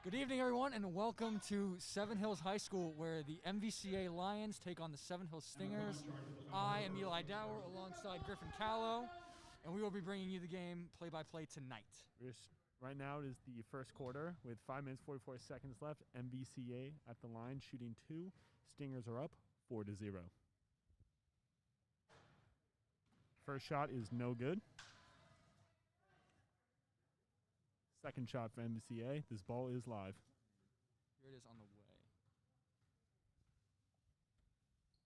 Good evening, everyone, and welcome to Seven Hills High School, where the MVCA Lions take on the Seven Hills Stingers. I am Eli Dower alongside Griffin Callow, and we will be bringing you the game play-by-play tonight. Right now it is the first quarter with 5 minutes 44 seconds left. MVCA at the line shooting 2. Stingers are up 4-0. First shot is no good. Second shot for MVCA. This ball is live. Here it is on the way.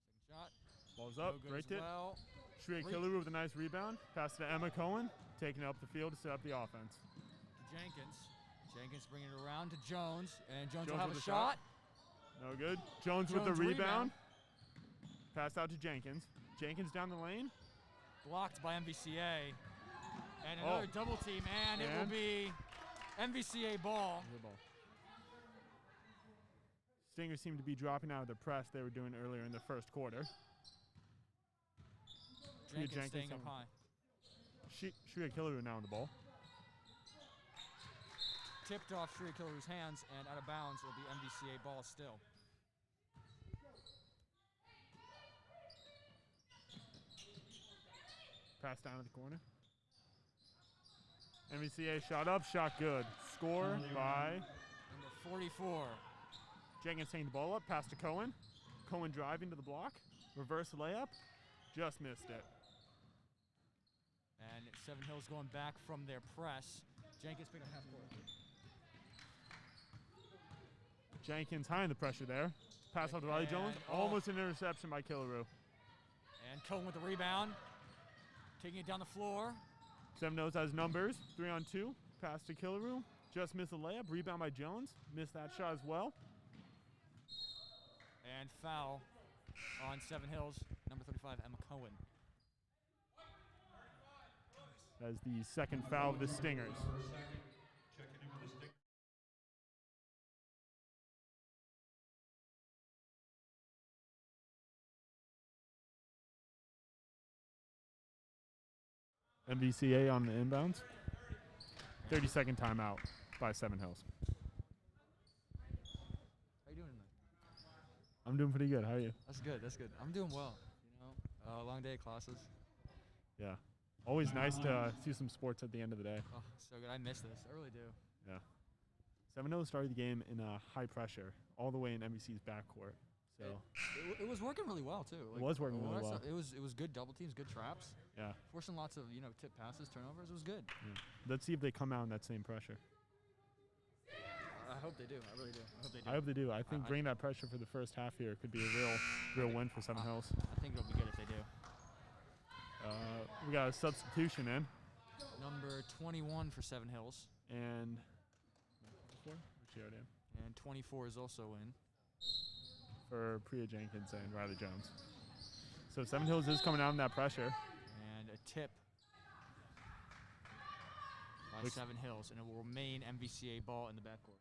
Second shot. Ball's No up. good Great as tip. well. Shreya Killuru with a nice rebound. Pass to Emma Cohen. Taking it up the field to set up the offense. To Jenkins. Jenkins bringing it around to Jones. And Jones will Jones have with a a shot. No good. Jones with the rebound. Pass out to Jenkins. Jenkins down the lane. Blocked by MVCA. And another double team, and it will be MVCA ball. Stingers seem to be dropping out of the press they were doing earlier in the first quarter. Jenkins staying up high. Shreya Killuru now on the ball. Tipped off Shreya Killeru's hands and out of bounds. It'll be MVCA ball still. Pass down to the corner. MVCA shot up, shot good. Score by number 44. Jenkins taking the ball up, pass to Cohen. Cohen driving to the block. Reverse layup. Just missed it. And Seven Hills going back from their press. Jenkins picking up half court. Jenkins high in the pressure there. Pass out to Riley Jones. Almost an interception by Killuru. And Cohen with the rebound. Taking it down the floor. Seven Hills has numbers. 3-on-2. Pass to Killuru. Just missed the layup. Rebound by Jones. Missed that shot as well. And foul on Seven Hills. Number 35, Emma Cohen. That is the second foul of the Stingers. MVCA on the inbounds. 30-second timeout by Seven Hills. How you doing tonight? I'm doing pretty good. How are you? That's good. That's good. I'm doing well. You know, long day of classes. Yeah. Always nice to see some sports at the end of the day. Oh, so good. I miss this. I really do. Yeah. Seven Hills started the game in high pressure, all the way in MVC's backcourt. So it was working really well too. It was working really well. It was good double teams, good traps. Yeah. Forcing lots of tip passes, turnovers. It was good. Yeah. Let's see if they come out in that same pressure. I hope they do. I really do. I hope they do. I hope they do. I think bringing that pressure for the first half here could be a real win for Seven Hills. I think it'll be good if they do. We got a substitution in. Number 21 for Seven Hills. And 24 is also in. For Priya Jenkins and Riley Jones. So Seven Hills is coming out in that pressure. And a tip by Seven Hills, and it will remain MVCA ball in the backcourt.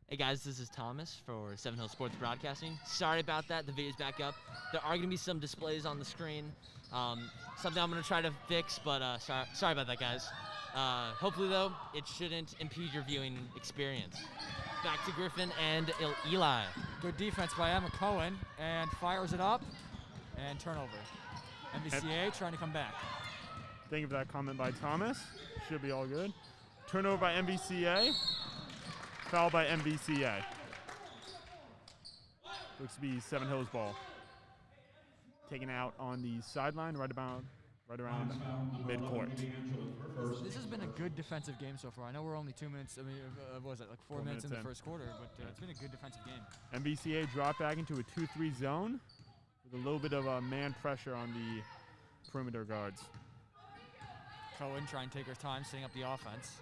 Hey guys, this is Thomas for Seven Hills Sports Broadcasting. Sorry about that, the video's back up. There are gonna be some displays on the screen. Something I'm gonna try to fix, but sorry about that, guys. Hopefully though, it shouldn't impede your viewing experience. Back to Griffin and Eli. Good defense by Emma Cohen, and fires it up, and turnover. MVCA trying to come back. Thank you for that comment by Thomas. Should be all good. Turnover by MVCA. Foul by MVCA. Looks to be Seven Hills ball. Taken out on the sideline, right around midcourt. This has been a good defensive game so far. I know we're only 2 minutes. I mean, what was it, like 4 minutes in the first quarter? But it's been a good defensive game. MVCA dropped back into a 2-3 zone with a little bit of man pressure on the perimeter guards. Cohen trying to take her time, setting up the offense.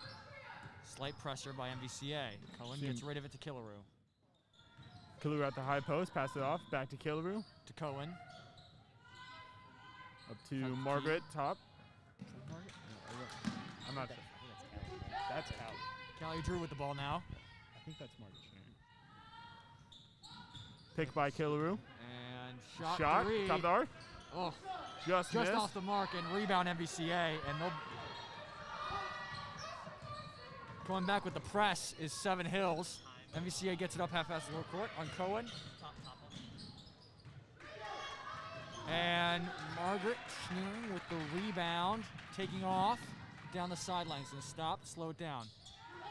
Slight pressure by MVCA. Cohen gets rid of it to Killuru. Killuru at the high post, pass it off, back to Killuru. To Cohen. Up to Margaret, top. Margaret? I'm not sure. That's Callie. Callie Drew with the ball now. I think that's Margaret Shane. Pick by Killuru. And shot three. Top of the arc. Oh, just off the mark, and rebound MVCA, and they'll Going back with the press is Seven Hills. MVCA gets it up half-assed lower court on Cohen. And Margaret Schneering with the rebound, taking off down the sidelines. And stop, slow it down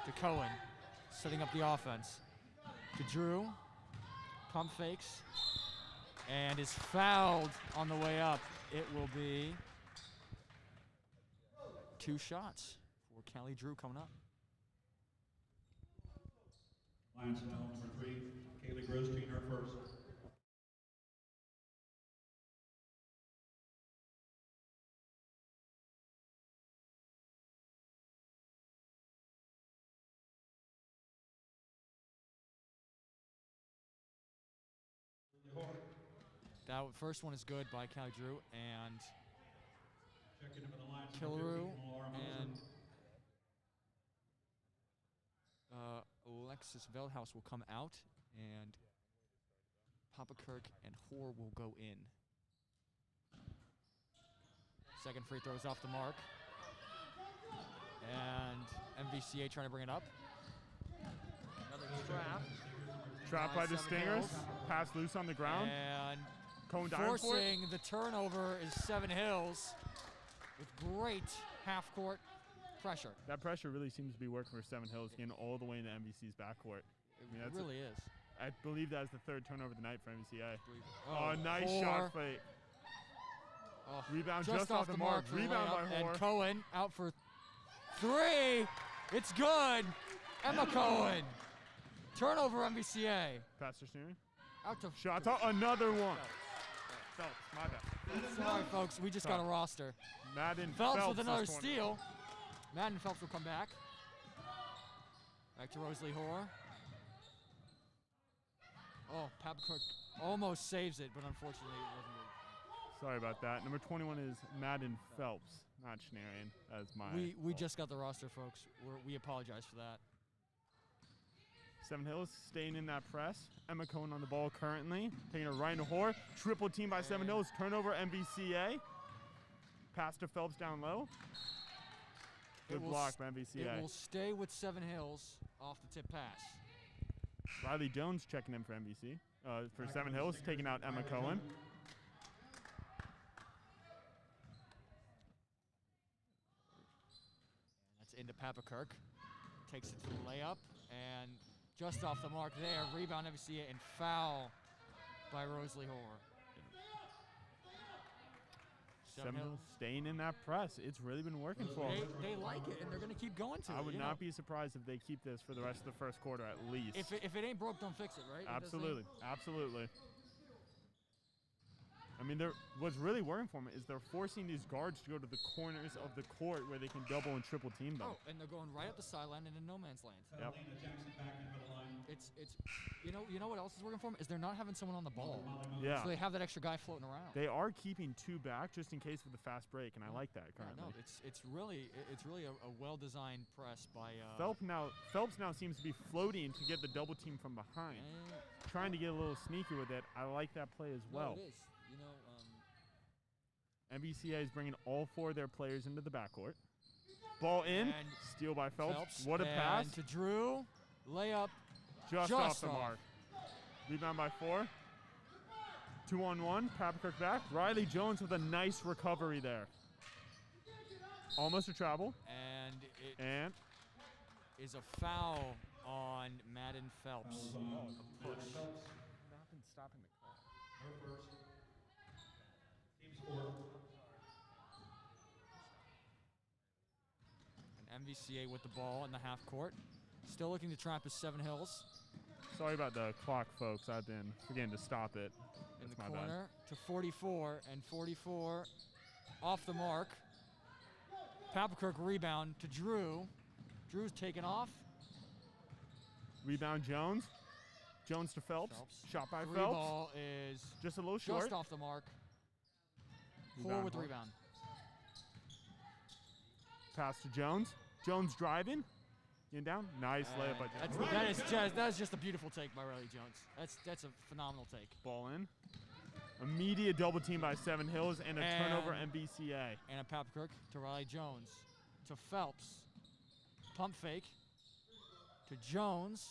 to Cohen, setting up the offense. To Drew, pump fakes, and is fouled on the way up. It will be 2 shots for Callie Drew coming up. Lions foul number 3, Kaylee Grosjean, her first. That first one is good by Callie Drew, and Checking in for the Lions. Killeru and Alexis Veldhouse will come out, and Papa Kirk and Hoare will go in. Second free throw is off the mark. And MVCA trying to bring it up. Another trap. Trapped by the Seven Stingers. Hills. Pass loose on the ground. And Cohen diving for it. forcing the turnover is Seven Hills with great half-court pressure. That pressure really seems to be working for Seven Hills, getting all the way into MVC's backcourt. It really is. I believe that is the 3rd turnover of the night for MVCA. Oh, Nice Hoare. shot fake. Oh, Rebound just off the mark. for the Rebound layup, by Hoare. and Cohen out for 3. It's good. Emma Cohen. Turnover MVCA. Pass to Sneering. Out to Shots. Oh, another one. Phelps, my bad. Sorry, folks. We just got a roster. Madden Phelps with this another corner. steal. Madden Phelps will come back. Back to Rosalie Hoare. Oh, Papcook almost saves it, but unfortunately it wasn't good. Sorry about that. Number 21 is Madden Phelps, not Schnarian. That is my We fault. just got the roster, folks. We apologize for that. Seven Hills staying in that press. Emma Cohen on the ball currently. Taking a right into Hoare. Triple team by Seven Hills. Turnover MVCA. Pass to Phelps down low. Good block by MVCA. It will stay with Seven Hills off the tip pass. Riley Jones checking in for MVC. For Seven Hills, taking out Emma Cohen. That's into Papakirk. Takes it to the layup, and just off the mark there, rebound MVCA and foul by Rosalie Hoare. Seven Hills staying in that press. It's really been working for them. They like it, and they're going to keep going to it. I would not be surprised if they keep this for the rest of the first quarter at least. If it ain't broke, don't fix it, right? Absolutely, absolutely. I mean, what's really working for them is they're forcing these guards to go to the corners of the court where they can double and triple team them. Oh, and they're going right up the sideline into no man's land. Yep. It's you know what else is working for them is they're not having someone on the ball. Yeah. So they have that extra guy floating around. They are keeping 2 back just in case of the fast break, and I like that currently. No, it's really a well-designed press by Phelps now seems to be floating to get the double team from behind, trying to get a little sneaky with it. I like that play as well. No, it is. You know, MVCA is bringing all 4 of their players into the backcourt. Ball in, and steal by Phelps. What a and pass! to Drew, layup. Just off the mark. Rebound by 4. 2-on-1. Papakirk back. Riley Jones with a nice recovery there. Almost a travel. And it is a foul on Madden Phelps. A push. Not been stopping the clock. Her first. Team's fourth. And MVCA with the ball in the half court. Still looking to trap his Seven Hills. Sorry about the clock, folks. I've been forgetting to stop it. In That's the my bad. corner to 44, and 44 off the mark. Papakirk rebound to Drew. Drew's taken off. Rebound Jones. Jones to Phelps. Shot by Three Phelps. ball is Just a little short. just off the mark. Hoare Rebound with the Hoare. rebound. Pass to Jones. Jones driving. In down. Nice layup by Jones. That is just a beautiful take by Riley Jones. That's a phenomenal take. Ball in. Immediate double team by Seven Hills and a turnover MVCA. And a Papakirk to Riley Jones. To Phelps. Pump fake. to Jones.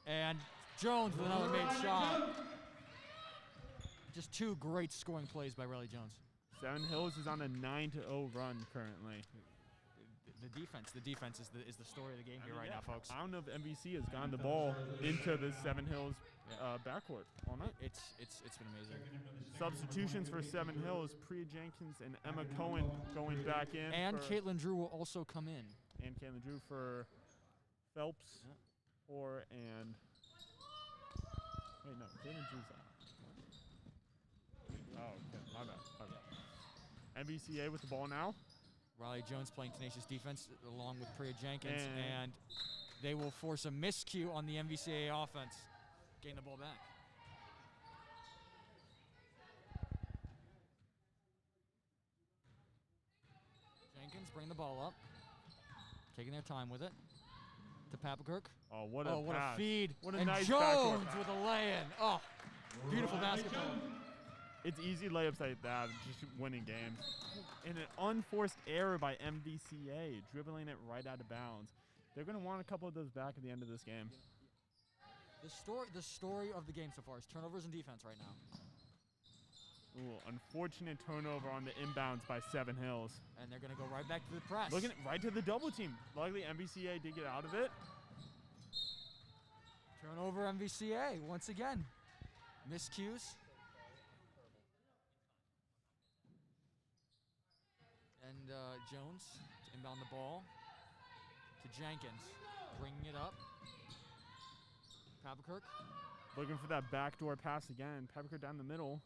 And Jones with another made shot. Just two great scoring plays by Riley Jones. Seven Hills is on a 9-0 run currently. The defense is the story of the game here right now, folks. I don't know if MVC has gotten the ball into the Seven Hills backcourt all night. It's been amazing. Substitutions for Seven Hills: Priya Jenkins and Emma Cohen going back in. And Caitlin Drew will also come in. And Caitlin Drew for Phelps. And wait, no, Caitlin Drew's out. Oh, okay, my bad. MVCA with the ball now. Riley Jones playing tenacious defense along with Priya Jenkins, and they will force a miscue on the MVCA offense. Gain the ball back. Jenkins bring the ball up, taking their time with it. To Papakirk. Oh, what a what pass. a feed. What a and nice Jones with a lay-in. Oh, beautiful basketball. It's easy layups like that, just winning games. And an unforced error by MVCA, dribbling it right out of bounds. They're going to want a couple of those back at the end of this game. The story of the game so far is turnovers and defense right now. Ooh, unfortunate turnover on the inbounds by Seven Hills. And they're going to go right back to the press. Looking right to the double team. Luckily, MVCA did get out of it. Turnover MVCA once again. Miscues. And Jones to inbound the ball to Jenkins. Bringing it up. Papakirk. Looking for that backdoor pass again. Papakirk down the middle.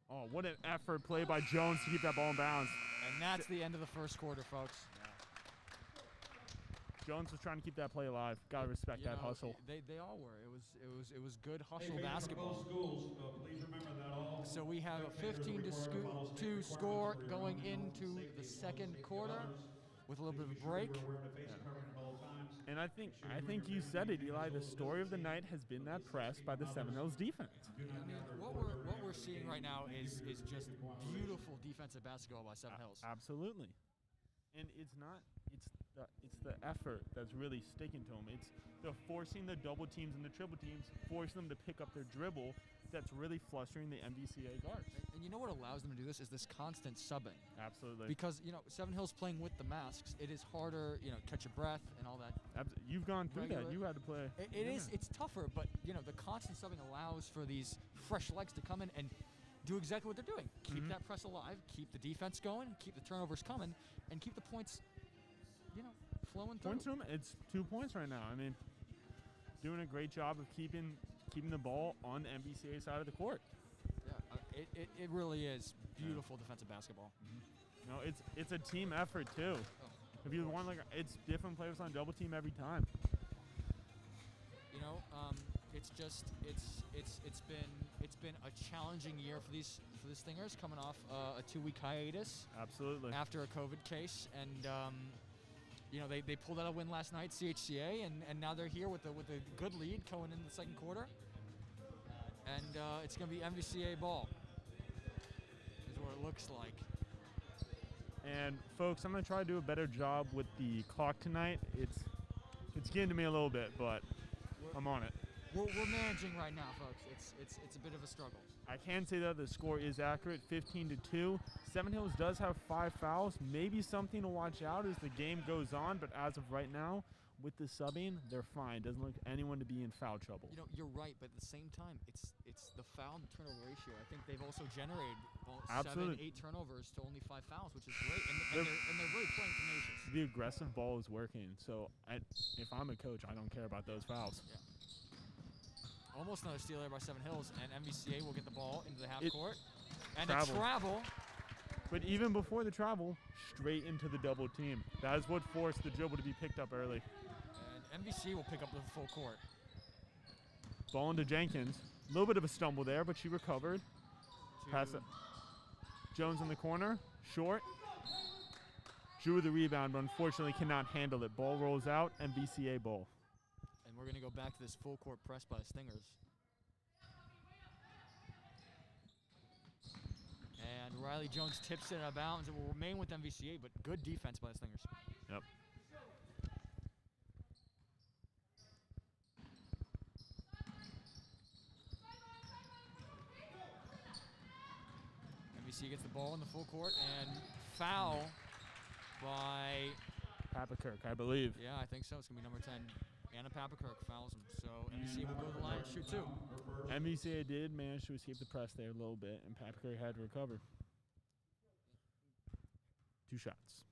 Oh, what an effort play by Jones to keep that ball in bounds. And that's the end of the first quarter, folks. Jones was trying to keep that play alive. Gotta respect that hustle. They all were. It was good hustle basketball. Please remember that all. So we have a 15-2 score going into the second quarter with a little bit of a break. And I think you said it, Eli. The story of the night has been that press by the Seven Hills defense. I mean, what we're seeing right now is just beautiful defensive basketball by Seven Hills. Absolutely. And it's the effort that's really sticking to them. It's the forcing the double teams and the triple teams, forcing them to pick up their dribble. That's really flustering the MVCA guards. And you know what allows them to do this is this constant subbing. Absolutely. Because, Seven Hills playing with the masks, it is harder, catch your breath and all that. You've gone through that. You had to play. It's tougher, but, the constant subbing allows for these fresh legs to come in and do exactly what they're doing. Keep that press alive, keep the defense going, keep the turnovers coming, and keep the points, flowing through. Points to them, it's 2 points right now. I mean, doing a great job of keeping the ball on the MVCA side of the court. Yeah, it really is beautiful defensive basketball. It's a team effort too. If you want, it's different players on double team every time. It's been a challenging year for these Stingers coming off a 2-week hiatus. Absolutely. After a COVID case, and they pulled out a win last night, CHCA, and now they're here with a good lead going into the second quarter. And it's going to be MVCA ball, is what it looks like. And folks, I'm going to try to do a better job with the clock tonight. It's getting to me a little bit, but I'm on it. We're managing right now, folks. It's a bit of a struggle. I can say that the score is accurate, 15-2. Seven Hills does have 5 fouls. Maybe something to watch out as the game goes on, but as of right now, with the subbing, they're fine. Doesn't look anyone to be in foul trouble. You're right, but at the same time, it's the foul to turnover ratio. I think they've also generated 7-8 turnovers to only 5 fouls, which is great, and they're really playing tenacious. The aggressive ball is working, so if I'm a coach, I don't care about those fouls. Yeah. Almost another steal there by Seven Hills, and MVCA will get the ball into the half court. And a travel. But even before the travel, straight into the double team. That is what forced the dribble to be picked up early. And MVC will pick up the full court. Ball into Jenkins. A little bit of a stumble there, but she recovered. Pass it. Jones in the corner. Short. Drew the rebound, but unfortunately cannot handle it. Ball rolls out. MVCA ball. And we're going to go back to this full court press by the Stingers. And Riley Jones tips it out of bounds. It will remain with MVCA, but good defense by the Stingers. Yep. MVCA gets the ball in the full court and foul by, Papakirk, I believe. yeah, I think so. It's going to be number 10. Anna Papakirk fouls him. So MVCA will go to the line and shoot 2. MVCA did manage to escape the press there a little bit, and Papakirk had to recover. 2 shots.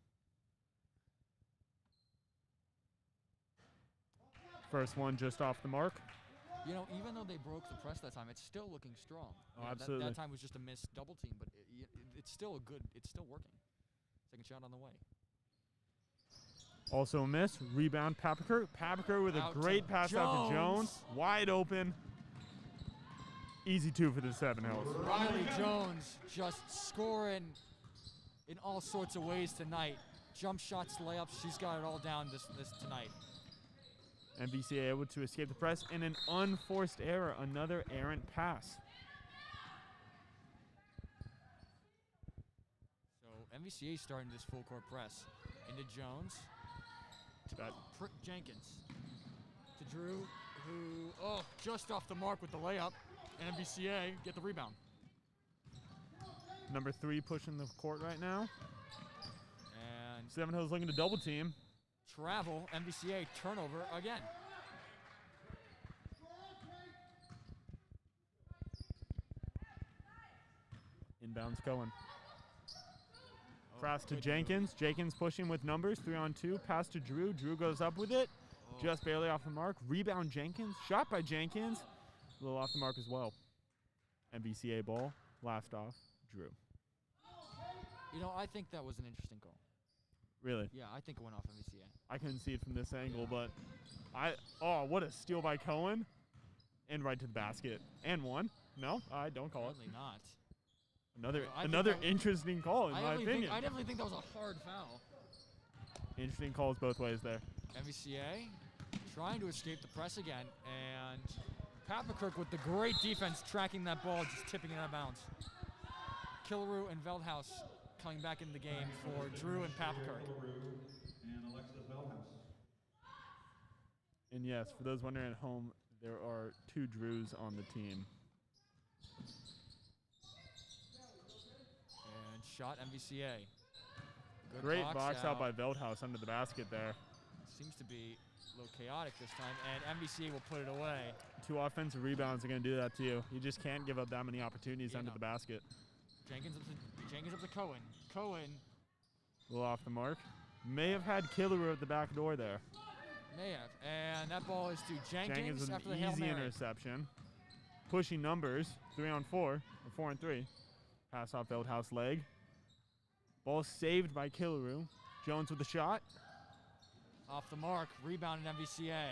First one just off the mark. You know, even though they broke the press that time, it's still looking strong. Oh, You know, absolutely. That time was just a missed double team, but it's still it's still working. Second shot on the way. Also a miss. Rebound, Papakirk. Papakirk with a Out to great pass out to Jones. Jones. Wide open. Easy 2 for the Seven Hills. Riley Jones just scoring in all sorts of ways tonight. Jump shots, layups, she's got it all down this tonight. MVCA able to escape the press, and an unforced error, another errant pass. So MVCA starting this full court press. Into Jones. To Jenkins. To Drew, who, just off the mark with the layup. And MVCA get the rebound. Number 3 pushing the court right now. And Seven Hills looking to double team. travel, MVCA turnover again. Inbounds Cohen. Oh, Cross to good Jenkins. Jenkins pushing with numbers. 3-on-2. Pass to Drew. Drew goes up with it. move. Just barely off the mark. Rebound Jenkins. Shot by Jenkins. A little off the mark as well. MVCA ball. Last off. Drew. You know, I think that was an interesting goal. Really? Yeah, I think it went off MVCA. I couldn't see it from this angle, but what a steal by Cohen. And right to the basket. And one. No, I don't call it. Apparently not. Another that- interesting call, in my opinion. I definitely think that was a hard foul. Interesting calls both ways there. MVCA trying to escape the press again, and Papakirk with the great defense tracking that ball, just tipping it out of bounds. Killaroo and Veldhouse coming back into the game for Drew and Papakirk. And Alexis Veldhouse. And yes, for those wondering at home, there are 2 Drews on the team. And shot MVCA. Good Great box out by Veldhouse under the basket there. Seems to be a little chaotic this time, and MVCA will put it away. 2 offensive rebounds are going to do that to you. You just can't give up that many opportunities Yeah, under no. the basket. Jenkins up to Cohen. Cohen A little off the mark. May have had Killaroo at the back door there. may have, and that ball is to Jenkins with after the an Hail easy Mary. interception. Pushing numbers, 3-on-4, or 4-on-3. Pass off Veldhouse leg. Ball saved by Killaroo. Jones with the shot. Off the mark, rebounded MVCA.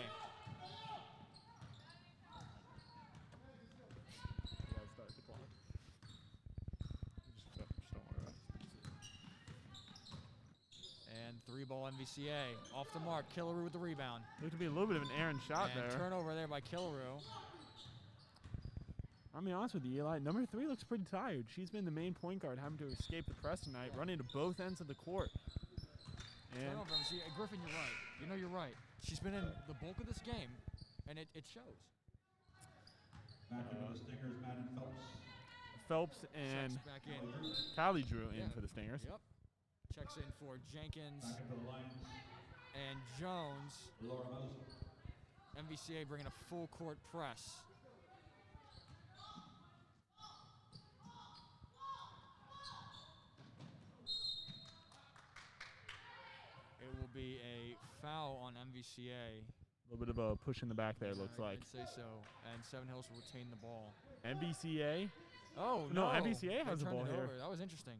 And 3-ball MVCA. Off the mark, Killaroo with the rebound. Looked to be a little bit of an errant shot And there. turnover there by Killaroo. I'll be honest with you, Eli. Number 3 looks pretty tired. She's been the main point guard, having to escape the press tonight, running to both ends of the court. And Turnover MVCA. Griffin, you're right. You know you're right. She's been in the bulk of this game, and it shows. Back into the Stingers, Madden Phelps. Phelps and Checks back in. Callie Drew in Yeah. for the Stingers. Yep. Checks in for Jenkins Back into the Lions, and Jones. Laura Mosley. MVCA bringing a full court press. It will be a foul on MVCA. A little bit of a push in the back there, looks like. I'd say so. And Seven Hills will retain the ball. MVCA Oh, No, no. MVCA They has the turned ball it here. over. That was interesting.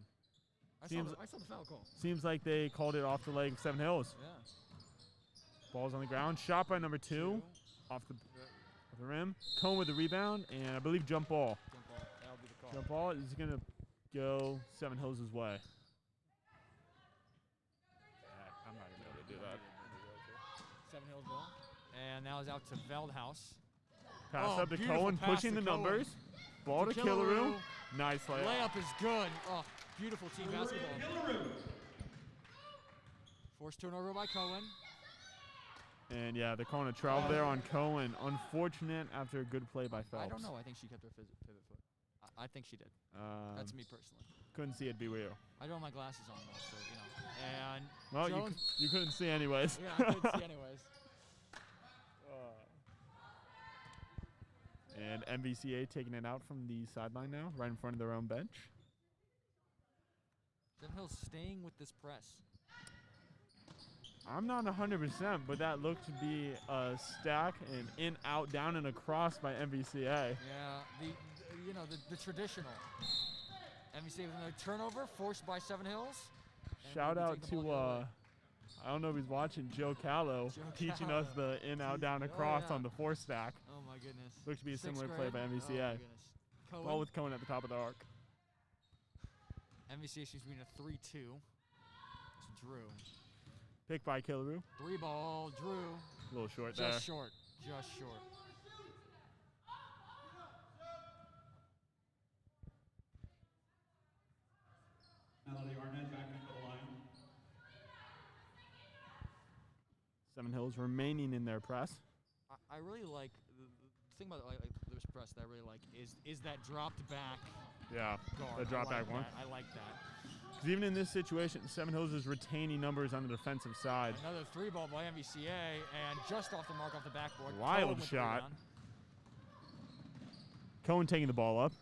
I Seems- saw the foul call. seems like they called it off the leg of Seven Hills. Yeah. Ball's on the ground. Shot by number 2 off the rim. Cone with the rebound, and I believe jump ball. Jump ball. That'll be the call. Jump ball is going to go Seven Hills' way. I'm not going to be able to do that. Seven Hills ball. And now it's out to Veldhouse. Pass Oh, up to beautiful Cohen, pass pushing to the Cohen. numbers. Ball to Killaroo. Nice layup. Layup is good. Oh, beautiful team basketball. Forced turnover by Cohen. And yeah, they're calling a travel there on Cohen. Unfortunate after a good play by Phelps. I don't know. I think she kept her pivot foot. I think she did. That's me personally. Couldn't see it. Be real. I don't have my glasses on though, so you know. And Well, Jones, you couldn't see anyways. yeah, I couldn't see anyways. And MVCA taking it out from the sideline now, right in front of their own bench. Seven Hills staying with this press. I'm not 100%, but that looked to be a stack and in, out, down, and across by MVCA. Yeah, the traditional. MVCA with another turnover forced by Seven Hills. Shout out to I don't know if he's watching, Joe Callow, teaching us the in, out, down, across on the 4 stack. Oh my goodness. Looks to be a 6th similar grade. play by MVCA. Oh my goodness. Ball with Cohen at the top of the arc. MVCA seems to be in a 3-2. It's Drew. Pick by Killaroo. 3-ball, Drew. A little short Just there. short. Just short. Melody Arnett back into the line. Seven Hills remaining in their press. I really like the thing about like this press that I really like is that dropped back Yeah, guard. the drop I like back one. that. I like that. Because even in this situation, Seven Hills is retaining numbers on the defensive side. Another 3-ball by MVCA and just off the mark off the backboard. Wild Cohen with the shot. rebound. Cohen taking the ball up.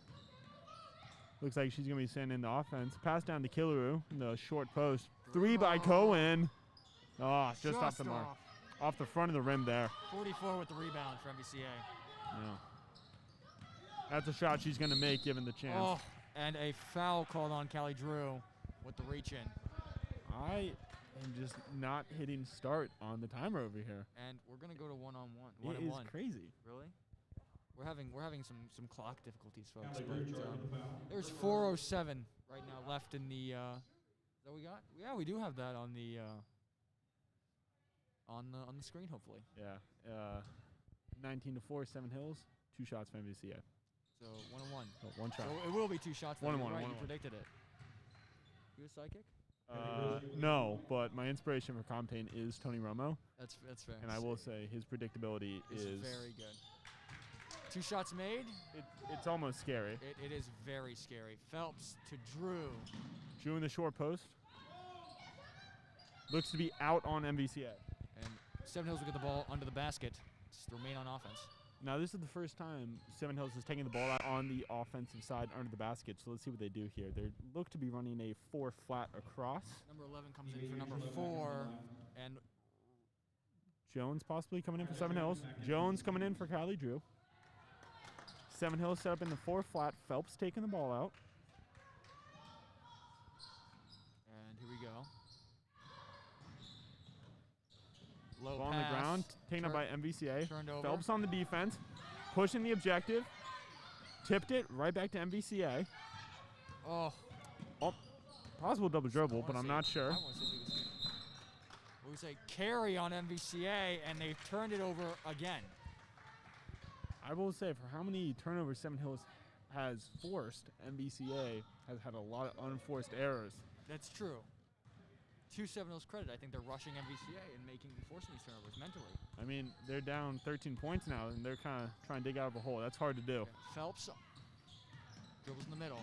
Looks like she's going to be sending in the offense. Pass down to Killaroo in the short post. 3 by Cohen. Oh, just off the mark. Off the front of the rim there. 44 with the rebound for MVCA. Yeah. That's a shot she's going to make given the chance. Oh, and a foul called on Callie Drew with the reach in. I am just not hitting start on the timer over here. And we're going to go to one-on-one. It One-on-one. is crazy. Really? We're having some clock difficulties, folks. Callie Drew But, charged with the foul. there's 4:07 right now left in the. That we got? Yeah, we do have that on the. On the screen, hopefully. Yeah. 19-4, Seven Hills. 2 shots for MVCA. So 1-on-1. Oh, 1 shot. So it will be 2 shots. 1-on-1, Right, you 1-on-1. predicted it. You a psychic? No, but my inspiration for Comtane is Tony Romo, That's fair. and I will say his predictability It's is very good. 2 shots made. it's almost scary. It is very scary. Phelps to Drew. Drew in the short post. Looks to be out on MVCA. And Seven Hills will get the ball under the basket. Just remain on offense. Now, this is the first time Seven Hills is taking the ball out on the offensive side under the basket, so let's see what they do here. They look to be running a 4 flat across. Number 11 comes in for number 4. And Jones possibly coming in for Seven Hills. Jones coming in for Kylie Drew. Seven Hills set up in the 4 flat. Phelps taking the ball out. And here we go. Low Ball on pass. the ground, taken up by MVCA. Turned over. Phelps on the defense, pushing the objective. Tipped it right back to MVCA. Oh. Possible double dribble, I but wanna I'm say- not sure. I wanna say it was- we say carry on MVCA, and they've turned it over again. I will say, for how many turnovers Seven Hills has forced, MVCA has had a lot of unforced errors. That's true. To Seven Hills' credit, I think they're rushing MVCA and forcing these turnovers mentally. I mean, they're down 13 points now, and they're kind of trying to dig out of a hole. That's hard to do. Phelps dribbles in the middle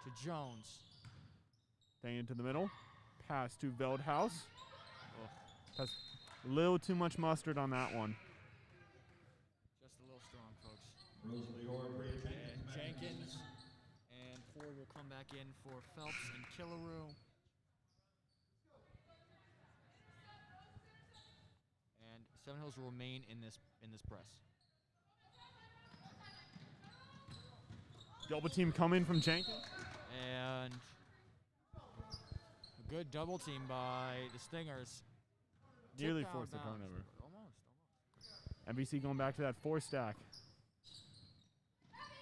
to Jones. Staying into the middle. Pass to Veldhaus. That's a little too much mustard on that one. Just a little strong, folks. Rosalie Orr, Brady And Jenkins. Jenkins and Ford will come back in for Phelps and Killaroo. And Seven Hills will remain in this press. Double team coming from Jenkins. And a good double team by the Stingers. Nearly Tipped out forced the of bounds, turnover. but Almost. MVC going back to that 4 stack.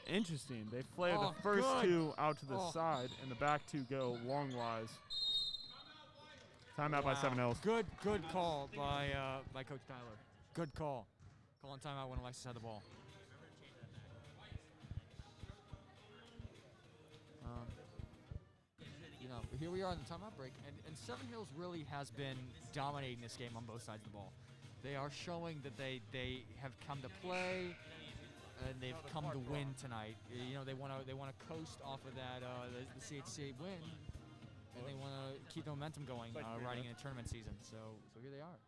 Interesting. They flared Oh, the first good. 2 out to the Oh. side, and the back 2 go long-wise. Timeout by Wow. Seven Hills. Good call by Coach Tyler. Good call. Calling timeout when Alexis had the ball. Here we are in the timeout break, and Seven Hills really has been dominating this game on both sides of the ball. They are showing that they have come to play. and they've come to win tonight. You know, they want to coast off of that the CHCA win, and they want to keep the momentum going, riding in a tournament season. So here they are.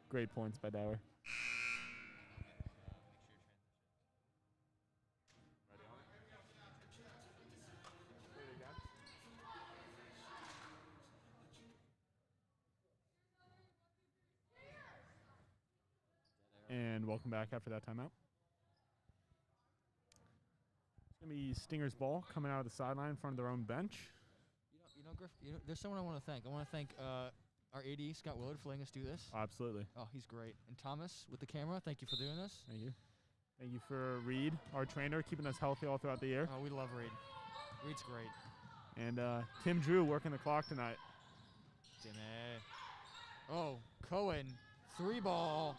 Great points by Dower. And welcome back after that timeout. It's going to be Stinger's ball coming out of the sideline in front of their own bench. Griff, there's someone I want to thank. I want to thank our AD, Scott Willard, for letting us do this. Absolutely. Oh, he's great. And Thomas with the camera, thank you for doing this. Thank you. Thank you for Reed, our trainer, keeping us healthy all throughout the year. Oh, we love Reed. Reed's great. And Tim Drew working the clock tonight. Jimmy. Oh, Cohen, 3-ball.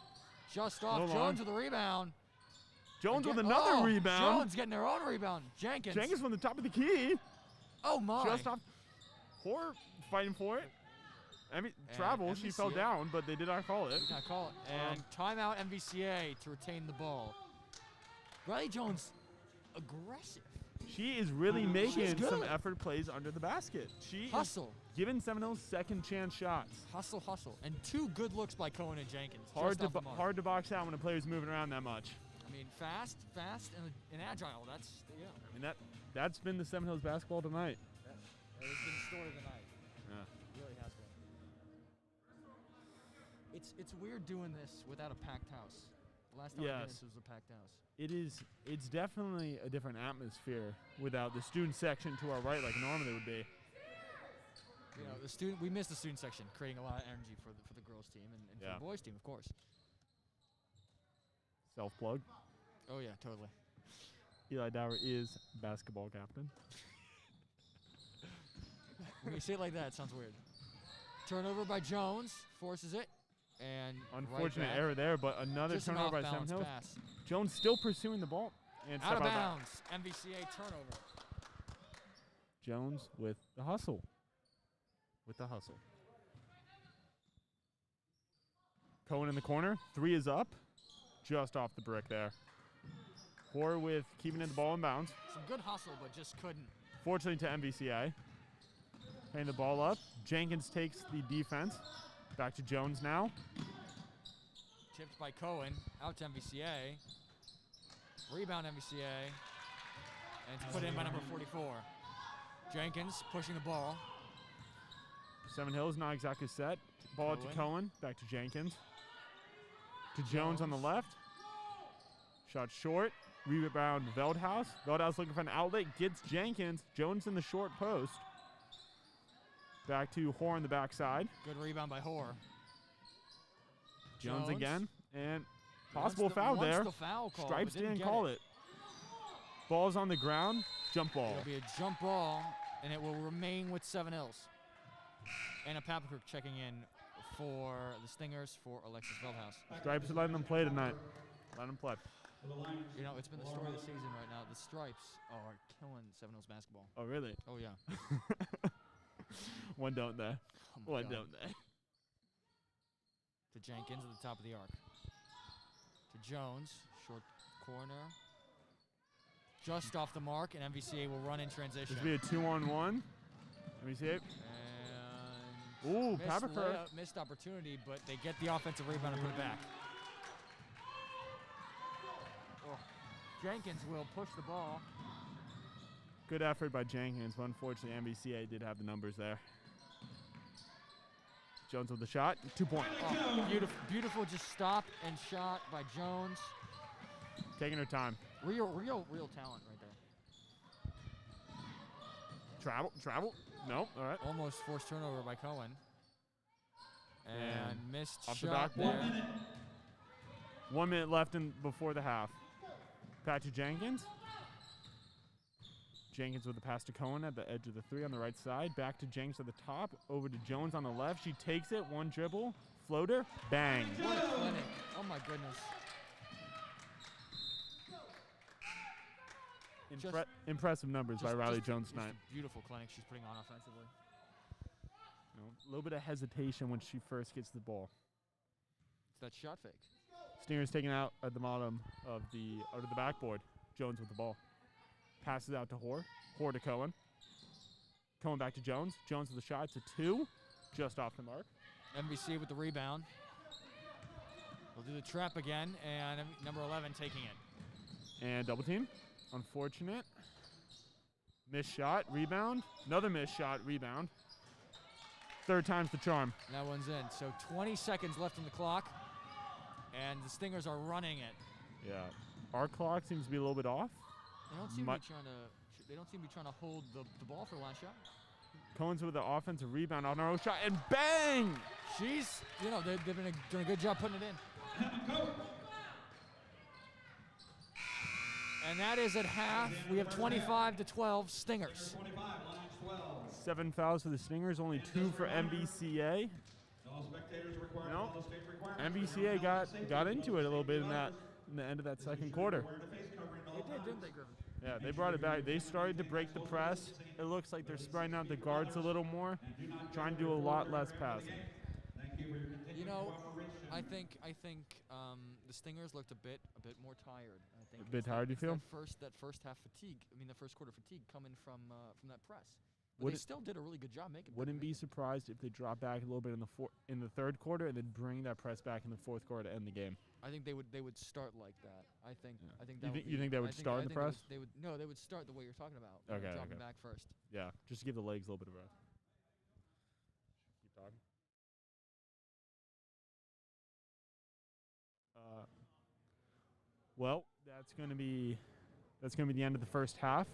Just off. Hold Jones on. with a rebound. Jones with another rebound. Jones getting their own rebound. Jenkins. Jenkins from the top of the key. Oh, my. Just off. Poor fighting for it. I mean, travel. She fell down, but they did not call it. Did not call it. And timeout MVCA to retain the ball. Riley Jones, aggressive. She is really making some effort plays under the basket. She Hustle. is giving Seminoles second chance shots. Hustle. And 2 good looks by Cohen and Jenkins. Hard to box out when a player's moving around that much. I mean, fast, and agile. That's, yeah. I mean, that's been the Seminoles basketball tonight. That has been the story of the night. Yeah. It really has been. It's weird doing this without a packed house. The last time I did this was a packed house. It's definitely a different atmosphere without the student section to our right like normally would be. You know, we missed the student section, creating a lot of energy for the girls team and for the boys team, of course. Self-plug. Oh yeah, totally. Eli Dower is basketball captain. When you say it like that, it sounds weird. Turnover by Jones, forces it, and unfortunate error there, but another just turnover by Seminoles. Pass. Jones still pursuing the ball. And out of bounds. MVCA turnover. Jones with the hustle. Cohen in the corner. 3 is up. Just off the brick there. Hoare with keeping the ball in bounds. Some good hustle, but just couldn't. Fortunately to MVCA. Playing the ball up. Jenkins takes the defense. Back to Jones now. Tipped by Cohen. Out to MVCA. Rebound MVCA. And it's put in by number 44. Jenkins pushing the ball. Seven Hills not exactly set. Ball to Cohen. Back to Jenkins. To Jones on the left. Shot short. Rebound Veldhaus. Veldhaus looking for an outlet. Gets Jenkins. Jones in the short post. Back to Hoare on the backside. Good rebound by Hoare. Jones again. And possible foul there. The foul call, Stripes didn't call it. Ball's on the ground. Jump ball. It'll be a jump ball, and it will remain with Seven Hills. Anna Papakuk checking in for the Stingers for Alexis Veldhaus. Stripes are letting them play tonight. Let them play. You know, it's been the story of the season right now. The Stripes are killing Seven Hills basketball. Oh, really? Oh, yeah. One don't they? Oh One don't they? To Jenkins at the top of the arc. To Jones, short corner. Just off the mark, and MVCA will run in transition. This will be a 2-on-1. MVCA. And ooh, Papakuk. Missed opportunity, but they get the offensive rebound and put it back. Oh. Jenkins will push the ball. Good effort by Jenkins, but unfortunately MVCA did have the numbers there. Jones with the shot, 2 point. Oh, beautiful just stop and shot by Jones. Taking her time. Real talent right there. Travel. No, all right. Almost forced turnover by Cohen. And missed off shot the there. 1 minute. 1 minute left before the half. Back to Jenkins. Jenkins with the pass to Cohen at the edge of the 3 on the right side. Back to Jenkins at the top. Over to Jones on the left. She takes it. 1 dribble. Floater. Bang. What a clinic. Oh, my goodness. Impressive numbers by Riley Jones tonight. Beautiful clinic she's putting on offensively. A little bit of hesitation when she first gets the ball. It's that shot fake. Stingers taken out at the bottom of the backboard. Jones with the ball. Passes out to Hoare. Hoare to Cohen. Cohen back to Jones. Jones with the shot. It's a 2. Just off the mark. MVC with the rebound. We'll do the trap again, and number 11 taking it. And double team. Unfortunate. Missed shot. Rebound. Another missed shot. Rebound. Third time's the charm. That one's in. So 20 seconds left on the clock, and the Stingers are running it. Yeah. Our clock seems to be a little bit off. They don't seem to be trying to. They don't seem to be trying to hold the ball for the last shot. Cohen's with the offensive rebound on our own shot, and bang! She's, they've been doing a good job putting it in. And that is at half. We have 25-12 Stingers. 7 fouls for the Stingers, only 2 for MVCA. MVCA got into it a little bit in the end of that second quarter. They did, didn't they, Griffin? Yeah, they brought it back. They started to break the press. It looks like they're spreading out the guards a little more, trying to do a lot less passing. I think the Stingers looked a bit more tired. I think A bit tired, you feel? That first half fatigue. The first quarter fatigue coming from that press. But they still did a really good job making. Wouldn't be surprised if they drop back a little bit in the third quarter and then bring that press back in the fourth quarter to end the game. I think they would start like that. I think You think they would start the press? They would start the way you're talking about. Okay. Dropping back first. Yeah, just to give the legs a little bit of rest. Keep talking. Well, that's going to be the end of the first half.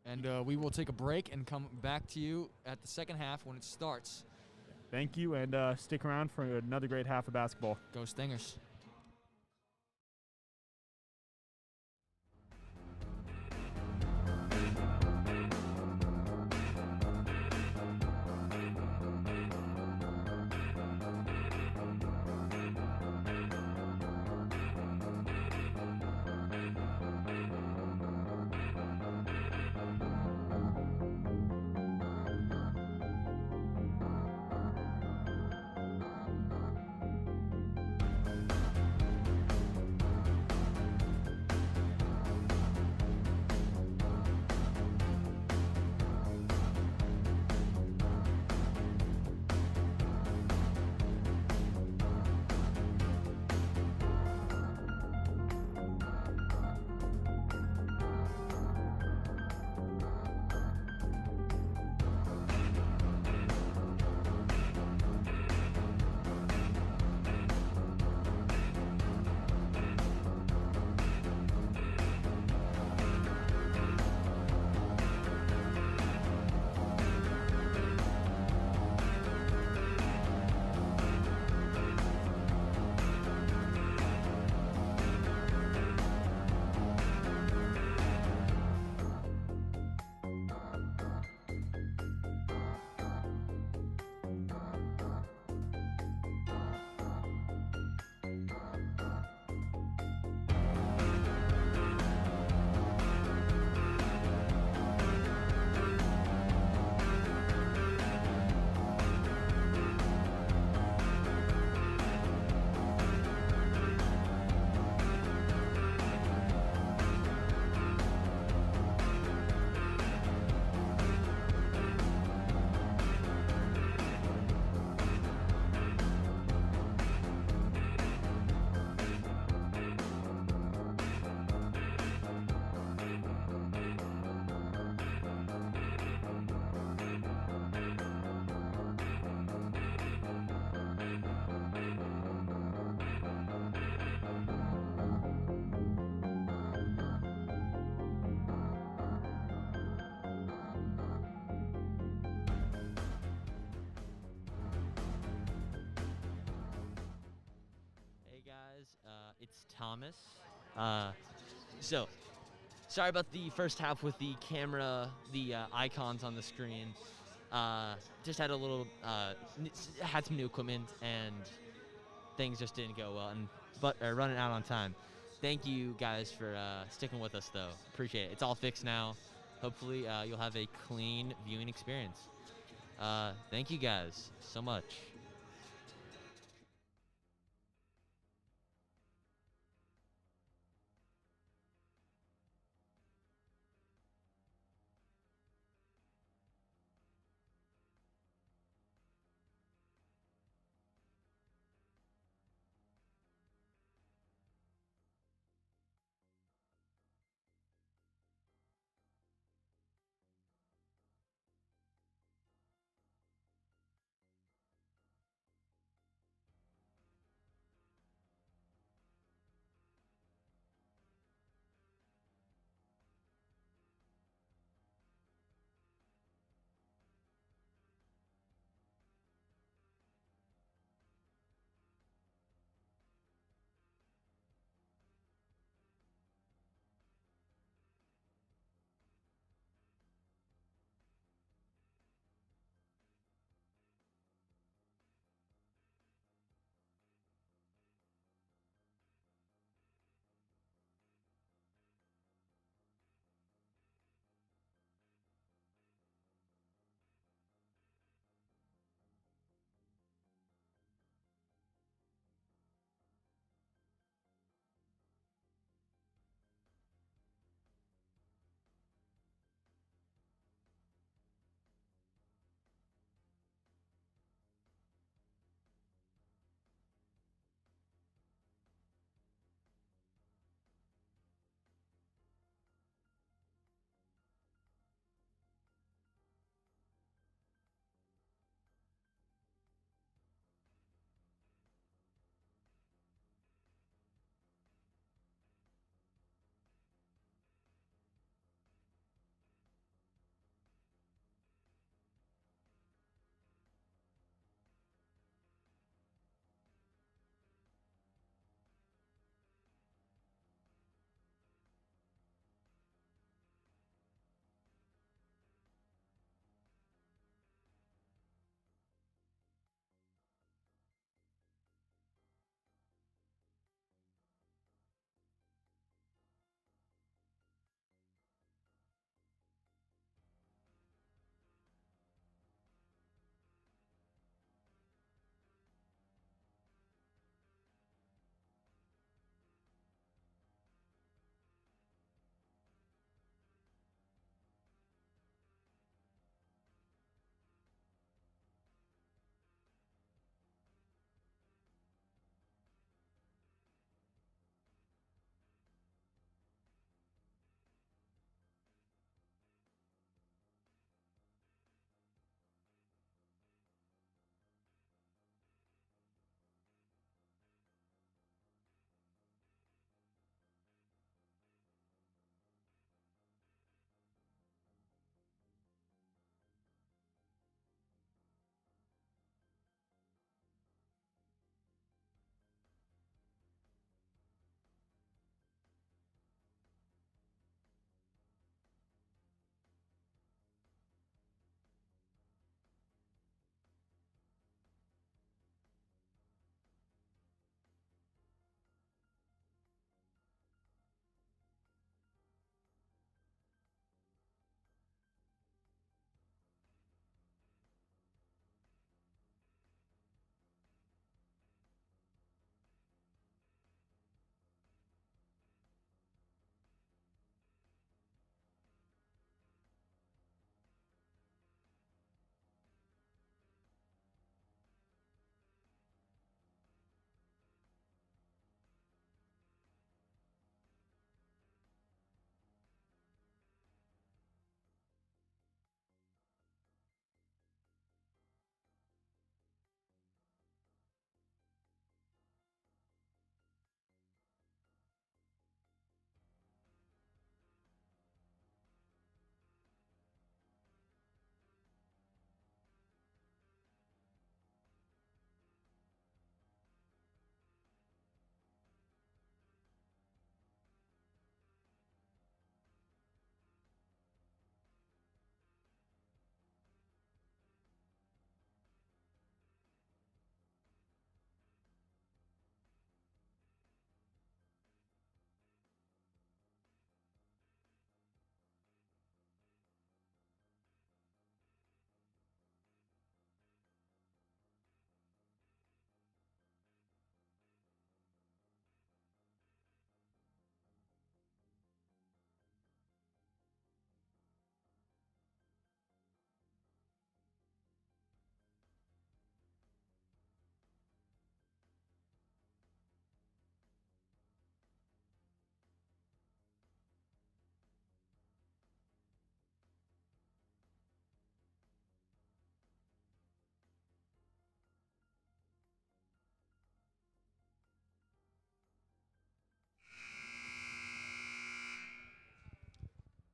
And we will take a break and come back to you at the second half when it starts. Thank you, and stick around for another great half of basketball. Go Stingers. It's Thomas. So, sorry about the first half with the camera, the icons on the screen. Just had a little, had some new equipment and things just didn't go well, but running out on time. Thank you guys for sticking with us though. Appreciate it. It's all fixed now. Hopefully you'll have a clean viewing experience. Thank you guys so much.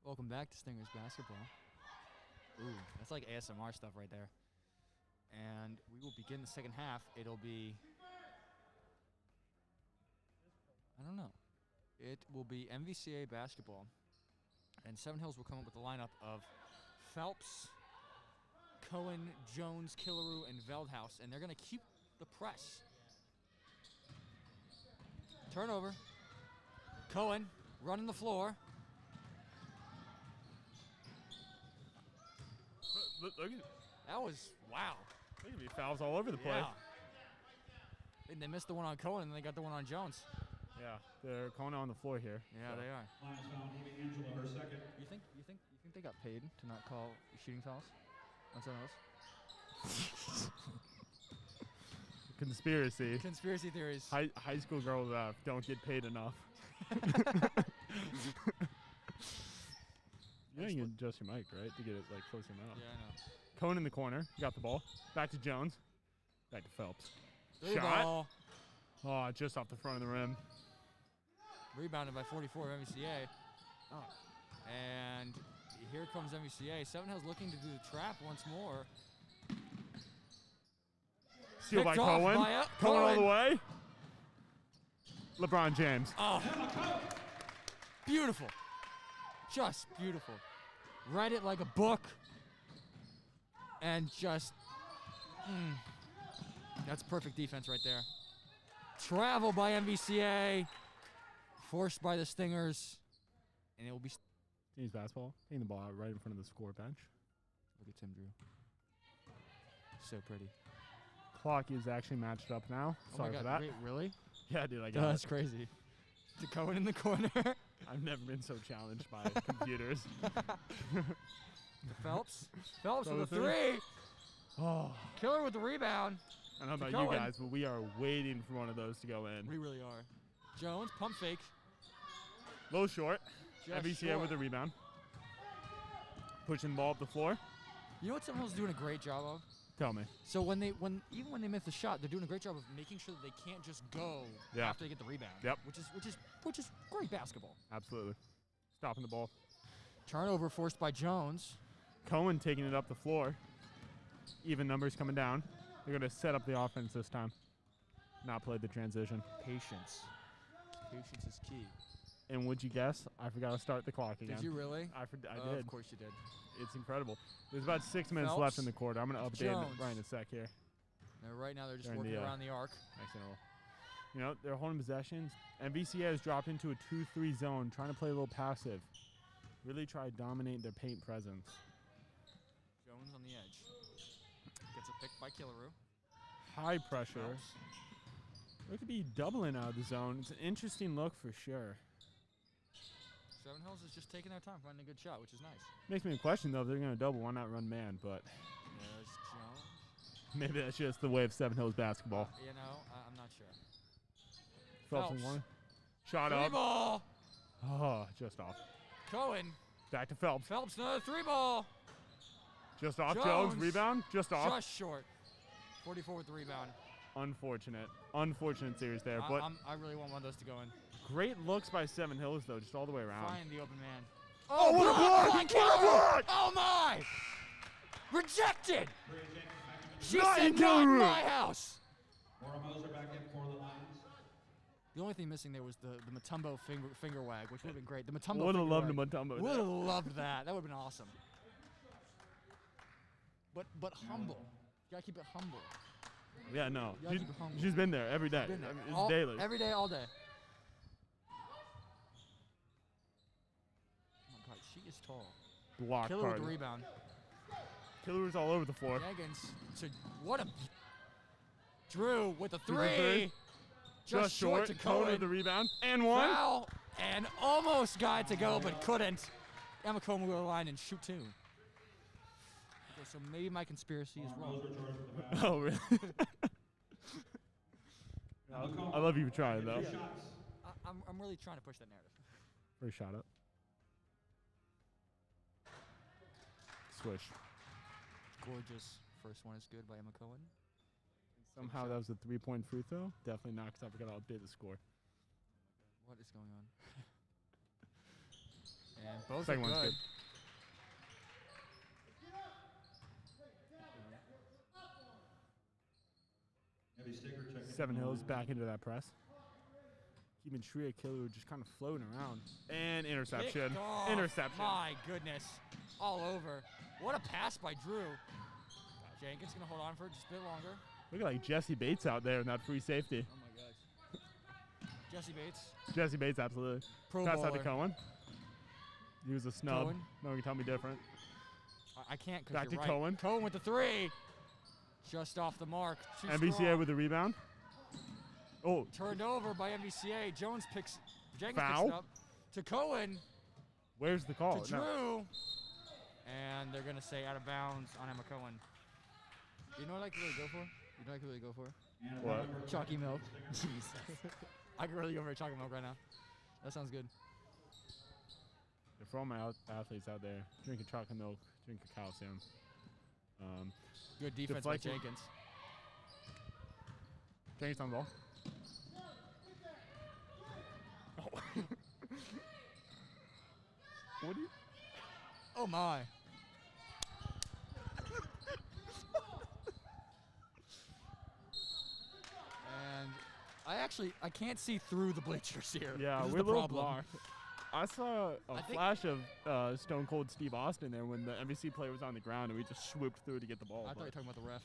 Welcome back to Stingers basketball. Ooh, that's like ASMR stuff right there. And we will begin the second half. It'll be, I don't know. It will be MVCA basketball. And Seven Hills will come up with the lineup of Phelps, Cohen, Jones, Killaroo, and Veldhouse. And they're going to keep the press. Turnover. Cohen running the floor. Look at That was, wow. There's going to be fouls all over the place. Yeah. And they missed the one on Cohen, and they got the one on Jones. Yeah, they're calling on the floor here. Yeah, they are. Lions foul, giving Angela her second. You think they got paid to not call shooting fouls on someone else? Conspiracy. Conspiracy theories. High school girls don't get paid enough. You know you can adjust your mic, right, to get it like close to your mouth. Yeah, I know. Cohen in the corner. Got the ball. Back to Jones. Back to Phelps. Three Shot. ball. Oh, just off the front of the rim. Rebounded by 44 MVCA. Oh. And here comes MVCA. Seven Hills looking to do the trap once more. Steal by Picked off Cohen. by, Cohen all the Cohen. way. LeBron James. Oh. Beautiful. Just beautiful. Write it like a book. And just, that's perfect defense right there. Travel by MVCA. Forced by the Stingers. And it will be. Team's basketball. Taking the ball out right in front of the score bench. Look at Tim Drew. So pretty. Clock is actually matched up now. Oh Sorry my for God. that. Wait, really? Yeah, dude, I Oh, got that's it. crazy. To Cohen in the corner. I've never been so challenged by computers. Phelps. Phelps So with a the three. Oh, Killer with the rebound. I don't know To about you Cohen. guys, but we are waiting for one of those to go in. We really are. Jones, pump fake. Low short. Just MVCA short. with a rebound. Pushing the ball up the floor. You know what Seminoles doing a great job of? Tell me. So even when they miss the shot, they're doing a great job of making sure that they can't just go Yeah. after they get the rebound. Yep. Which is great basketball. Absolutely. Stopping the ball. Turnover forced by Jones. Cohen taking it up the floor. Even numbers coming down. They're going to set up the offense this time. Not play the transition. Patience. Patience is key. And would you guess? I forgot to start the clock again. Did you really? I did. Of course you did. It's incredible. There's about 6 minutes Phelps. left in the quarter. I'm going to update Jones. right in a sec here. Now, right now they're just They're in working the, around the arc. Next interval. You know, they're holding possessions. MVCA has dropped into a 2-3 zone, trying to play a little passive. Really try to dominate their paint presence. Jones on the edge. Gets a pick by Killaroo. High pressure. Phelps. Look to be doubling out of the zone. It's an interesting look for sure. Seven Hills is just taking their time, finding a good shot, which is nice. Makes me question though if they're going to double, why not run man? But There's Jones. maybe that's just the way of Seven Hills basketball. You know, I'm not sure. Phelps in Phelps. one. Shot Three up. ball. Oh, just off. Cohen. Back to Phelps. Phelps, another three ball. Just off. Jones. Jones. Rebound. Just off. Just short. 44 with the rebound. Unfortunate. Unfortunate series there. But I really want one of those to go in. great looks by Seven Hills though, just all the way around. Find the open man. Oh, what a block! by What a Killaroo! block! Oh my! Rejected! She Not said in not in Killaroo. my house. Maura Moser back in for the Lions. The only thing missing there was the Matumbo finger wag, which would have been great. The Matumbo Would have finger loved a wag. Mutombo. Would have loved that. That would have been awesome. But humble. You gotta keep it humble. Yeah, no. You gotta keep it humble. She's been there every day. Been there. I mean, it's All- daily. Every day, all day. Oh my God, she is tall. Block Killer with hard. the rebound. Killer's all over the floor. Jenkins to what a Drew with a Drew with three. three. Just short to Cohen Cohen. with the rebound. And one. Foul and almost got it to go, but couldn't. Emma Cohen will go to the line and shoot two. Okay, so maybe my conspiracy is wrong. Moser charged with the foul. Oh, really? I love you for trying, though. Two shots. I'm really trying to push that narrative. First shot up. Swish. Gorgeous. First one is good by Emma Cohen. Somehow that was a 3-point free throw. Definitely not, because I forgot to update the score. What is going on? And both Second are one's good. good. Heavy sticker checking. Seven Hills back into that press. Keeping Shria Killer just kind of floating around. And interception. Picked off. Interception. My goodness. All over. What a pass by Drew. Jenkins going to hold on for just a bit longer. Look at like Jesse Bates out there in that free safety. Oh, my gosh. Jesse Bates. Jesse Bates, absolutely. Pro Pass out bowler. to Cohen. He was a snub. Cohen. No one can tell me different. I can't because Back you're to right. Cohen. Cohen with the 3. Just off the mark. Too MVCA strong. with the rebound. Oh, Turned over by MVCA. Jenkins picks Foul? it up to Cohen, where's the call? to No. Drew. And they're going to say out of bounds on Emma Cohen. You know what I could really go for? You know what I could really go for? And What? number Chalky milk. sticker. Jesus. I could really go for a chocolate milk right now. That sounds good. For all my athletes out there, drink a chocolate milk, drink a calcium. Good defense by Deflected. Jenkins. Jenkins on the ball. Oh. What do you? Oh, my. And I can't see through the bleachers here. Yeah, This is we're a the little problem. blocked. I saw a I think- flash of Stone Cold Steve Austin there when the NBC player was on the ground and we just swooped through to get the ball. I thought you were but talking about the ref.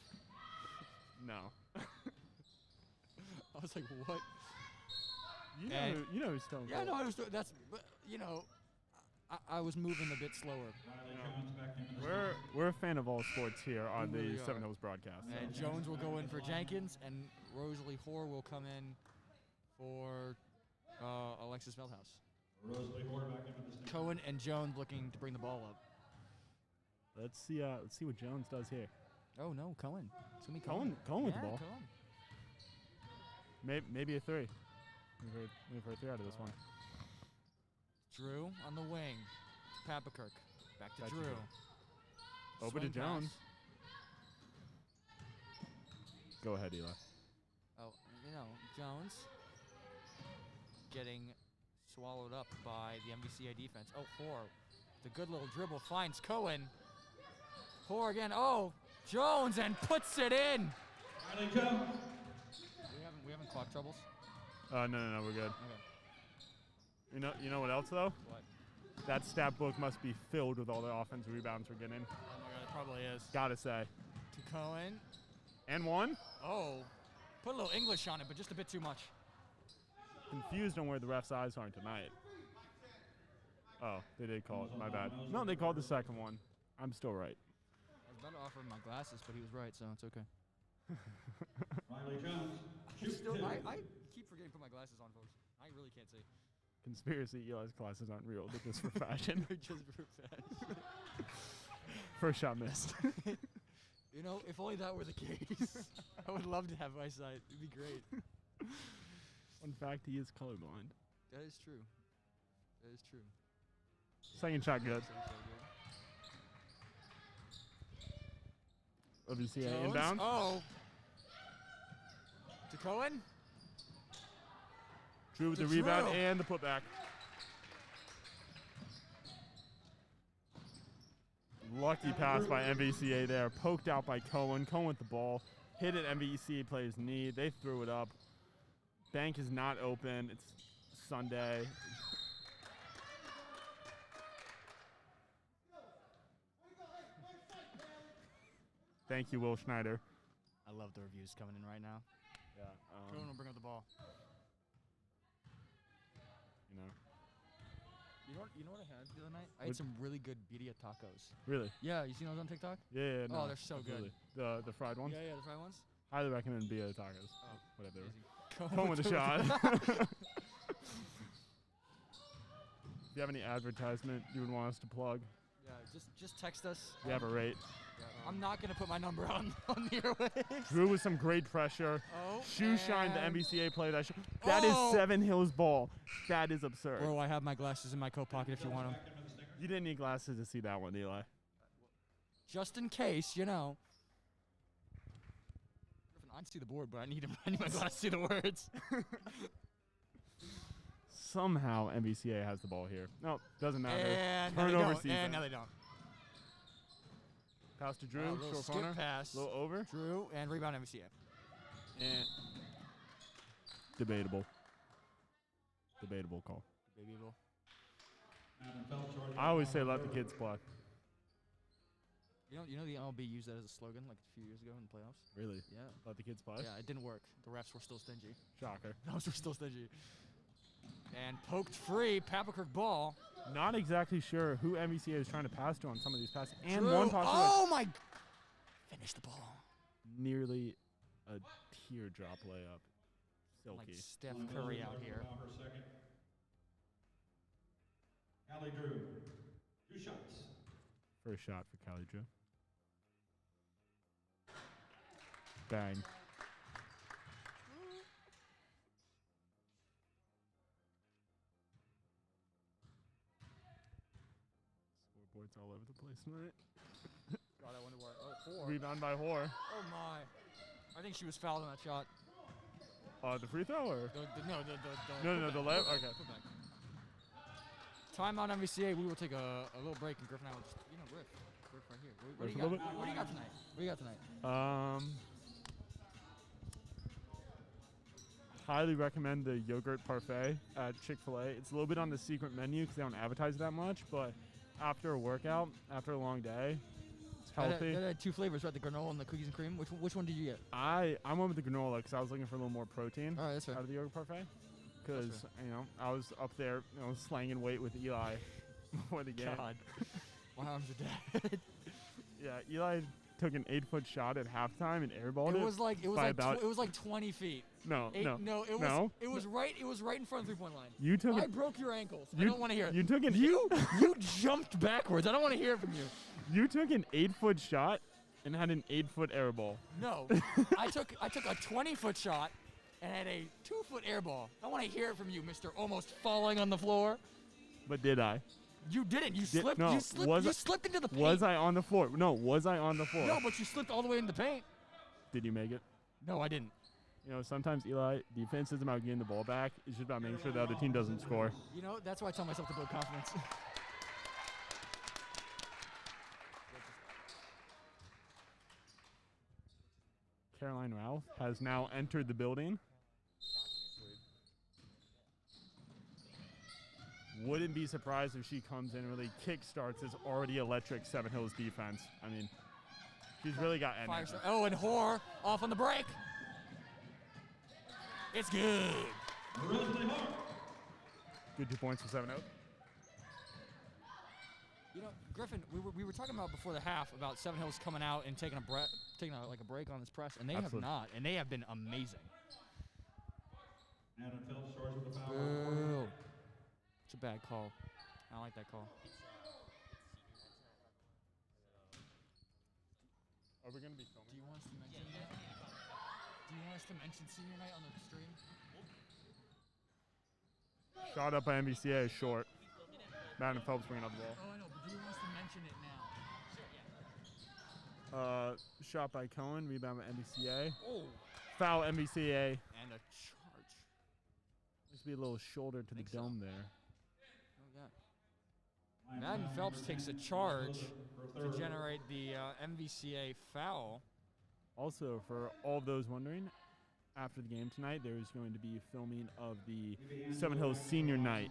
no. I was like, what? You know who's Stone Cold. Yeah, no, I was. That's, but, you know, I was moving a bit slower. Riley Jones back in the We're a fan of all sports here on We really the are. Seven Hills broadcast. And Jones will go in for Jenkins, and Rosalie Hoare will come in for Alexis Veldhouse. Rosalie Hoare back into the sticker. Cohen and Jones looking to bring the ball up. Let's see what Jones does here. Oh no, Cohen. It's gonna be Cohen. Cohen with the Yeah, ball. Cohen. Maybe a 3. Maybe for a 3 out of this one. Drew on the wing. Papakirk. Back to Back to Drew. Drew. Over to Swing pass. Jones. Go ahead, Eli. Oh, Jones getting swallowed up by the MVCA defense. Oh, Hoare. The good little dribble finds Cohen. Hoare again. Oh, Jones and puts it in. Riley Jones. We haven't clock troubles. No, we're good. Okay. You know what else though? What? That stat book must be filled with all the offensive rebounds we're getting. Oh my God, it probably is. Gotta say. To Cohen. And one. Oh, put a little English on it, but just a bit too much. Confused on where the ref's eyes are tonight. Oh, they did call it. My bad. No, they called the second one. I'm still right. I was about to offer him my glasses, but he was right, so it's okay. Riley Jones. Shoot two. I keep forgetting to put my glasses on, folks. I really can't see. Conspiracy Eli's classes aren't real. They're just for fashion. Just for fashion. First shot missed. You know, if only that were the case. I would love to have eyesight. It'd be great. Fun fact, he is colorblind. That is true. That is true. Second shot good. So OVCA Jones. inbound. Oh. To Cohen. Drew with To the rebound Drew. and the putback. Lucky pass by MVCA there. Poked out by Cohen. Cohen with the ball. Hit it MVCA player's knee. They threw it up. Bank is not open. It's Sunday. Thank you, Will Schneider. I love the reviews coming in right now. Yeah. Cohen will bring up the ball. You know. You know what I had the other night? I What- ate some really good birria tacos. Really? Yeah, you seen those on TikTok? Yeah. No, Oh, they're so good. absolutely. The fried ones. Yeah, the fried ones. Highly recommend Bia tacos. Oh, Whatever. easy. Cohen with a the- shot. If you have any advertisement you would want us to plug, Yeah, just text us. we have a rate. I'm not gonna put my number on the airwaves. Drew with some great pressure. Oh, Shoe shine the and- MVCA player. That is Oh! Seven Hills ball. That is absurd. Bro, I have my glasses in my coat pocket if you want them. Back into the sticker. You didn't need glasses to see that one, Eli. Just in case, you know. Griffin, I see the board, but I need my glasses to see the words. somehow MVCA has the ball here. No, doesn't matter. And now Turnover they don't. season. And now they don't. Pass to Drew, Little short skip corner, pass. little over, Drew and rebound MVCA. and debatable. Debatable call. Baby ball. Madam Phelps, charging I always the say foul let the on kids play. You know the MLB used that as a slogan like a few years ago in the playoffs. Really? Yeah. Let the kids play? Yeah, it didn't work. The refs were still stingy. Shocker. Those were still stingy. And poked free, Papakirk ball. Not exactly sure who MVCA is trying to pass to on some of these passes. And Drew. one possible Oh my! Finish the ball. nearly a teardrop layup. Like Silky. Steph Lon Curry Bill's out charging here. the foul, her second. Allie Drew, 2 shots. First shot for Callie Drew. Bang. Scoreboard's all over the place tonight. God, I wonder where. Oh, 4. Rebound by Hoare. Oh my! I think she was fouled on that shot. The free throw or? No, the layup? Okay. Put back. Timeout MVCA. We will take a little break, and Griffin and I will just, Griff right here. What do Griff you a got? little bit? What do you got tonight? What do you got tonight? Highly recommend the yogurt parfait at Chick-fil-A. It's a little bit on the secret menu because they don't advertise it that much, but after a workout, after a long day, it's healthy. That had 2 flavors, right? The granola and the cookies and cream. Which one did you get? I went with the granola because I was looking for a little more protein All right, that's fair. out of the yogurt parfait. Because, I was up there, slanging weight with Eli before the game. God. My arms are dead. Yeah, Eli took an 8-foot shot at halftime and airballed it. It was like 20 feet. No, It was right in front of the 3-point line. You took I it. broke your ankles. I don't want to hear it. You took an You jumped backwards. I don't want to hear it from you. You took an 8-foot shot and had an 8-foot air ball. No, I took a 20-foot shot and had a 2-foot air ball. I want to hear it from you, Mr. Almost falling on the floor. But did I? You didn't. You slipped. No, You slipped into the paint. Was I on the floor? No, was I on the floor? No, but you slipped all the way in the paint. Did you make it? No, I didn't. Sometimes, Eli, defense isn't about getting the ball back. It's just about making sure the other team doesn't score. That's why I tell myself to build confidence. Caroline Ralph has now entered the building. Wouldn't be surprised if she comes in and really kickstarts this already electric Seven Hills defense. I mean, she's really got energy. Oh, and Hoare off on the break. It's good. Good 2 points for 7-0. Griffin, we were talking about before the half about Seven Hills coming out and taking a break on this press, and they Absolutely. have not, and they have been amazing. Madam Phelps, charging the foul. Boo. It's a bad call. I don't like that call. Are we going to be Do filming? you want us to mention that? Do you want us to mention senior night on the stream? Shot up by MVCA is short. Madden Phelps bringing up the ball. Oh, I know, but do you want us to mention it now? Shot by Cohen, rebound by MVCA. Oh. Foul MVCA. And a charge. Must be a little shoulder to the Think so. dome there. Oh, yeah. Madden Phelps takes a charge to generate the MVCA foul. Also, for all of those wondering, after the game tonight, there is going to be filming of the Seven Hills Senior Night.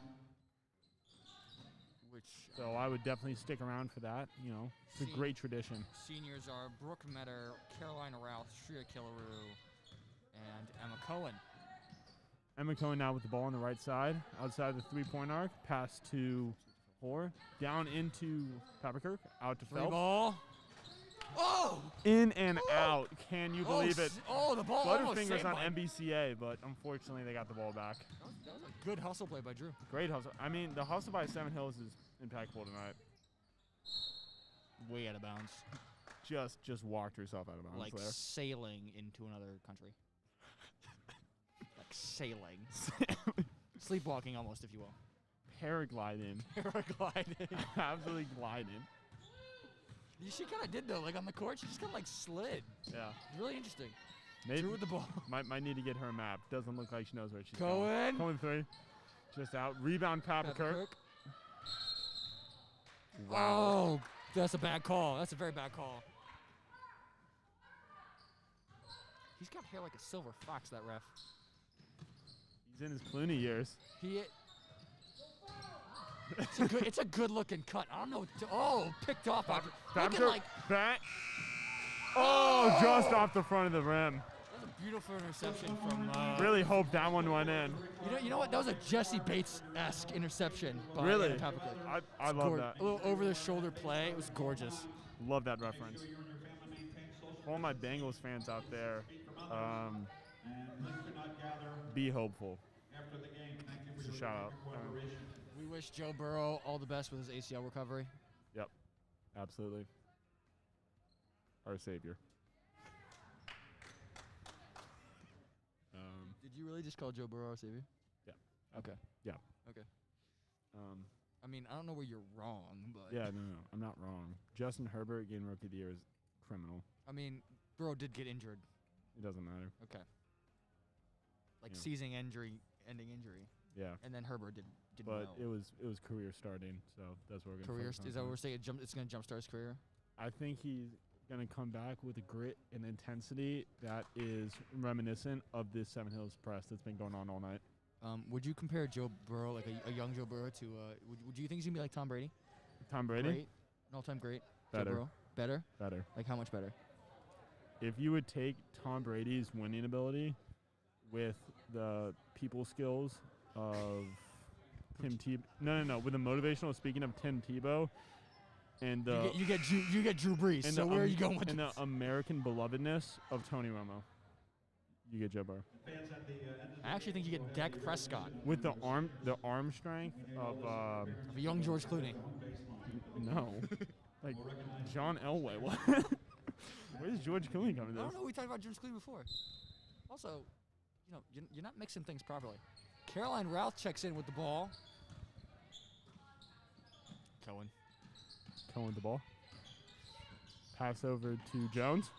So I would definitely stick around for that. It's a great tradition. Seniors are Brooke Metter, Carolina Routh, Shria Killaroo, and Emma Cohen. Emma Cohen now with the ball on the right side, outside the 3-point arc. Pass to Hoare, down into Papakirk, out to Free Phelps. ball. Oh! In and out. Can you believe it? Oh, the ball almost Butterfingers saved on by- MVCA, but unfortunately they got the ball back. That was a good hustle play by Drew. Great hustle. I mean, the hustle by Seven Hills is impeccable tonight. Way out of bounds. Just walked herself out of bounds Like there. sailing into another country. Like sailing. Sleepwalking almost, if you will. Paragliding. Paragliding. Absolutely gliding. She kind of did, though. Like on the court, she just kind of like slid. Yeah. Really interesting. Maybe Drew with the ball. might need to get her a map. Doesn't look like she knows where she's Cohen. going. Cohen 3. Just out. Rebound, Papakirk. Kirk. Wow. Oh, that's a bad call. That's a very bad call. He's got hair like a silver fox, that ref. He's in his Clooney years. It's a good looking cut. I don't know. Picked off. Looking Papakirk, like back. Oh, just off the front of the rim. that was a beautiful interception from. Really hope that one went in. You know what? That was a Jesse Bates-esque interception. By Really? Papakirk. I love that. A little over-the-shoulder play. It was gorgeous. Love that reference. All my Bengals fans out there, be hopeful. Just a shout out. We wish Joe Burrow all the best with his ACL recovery. Yep, absolutely. Our savior. Did you really just call Joe Burrow our savior? Yeah. Okay. Yeah. Okay. I mean, I don't know where you're wrong, but. Yeah, no, I'm not wrong. Justin Herbert getting Rookie of the Year is criminal. I mean, Burrow did get injured. It doesn't matter. Okay. Like Yeah. season ending injury, Yeah. and then Herbert did But well. it was career starting, so that's what we're gonna Career focus on is that what we're tonight. saying? It's gonna jumpstart his career. I think he's gonna come back with a grit and intensity that is reminiscent of this Seven Hills press that's been going on all night. Would you compare Joe Burrow, like a young Joe Burrow, to? Would you think he's gonna be like Tom Brady? Tom Brady, Great, an all-time great. Better. Joe Burrow, better. better. Like how much better? If you would take Tom Brady's winning ability with the people skills of Tim Tebow, no, with the motivational speaking of Tim Tebow, and the You get Drew Brees. and So the where are you going with and this? the American belovedness of Tony Romo, you get Joe Burrow. I actually think you get Dak Prescott, With the arm strength of of a young George Clooney. no, like John Elway. What? Where's George Clooney coming I this? don't know. We talked about George Clooney before. Also, you're not mixing things properly. Caroline Routh checks in with the ball. Cohen. Cohen with the ball. Pass over to Jones.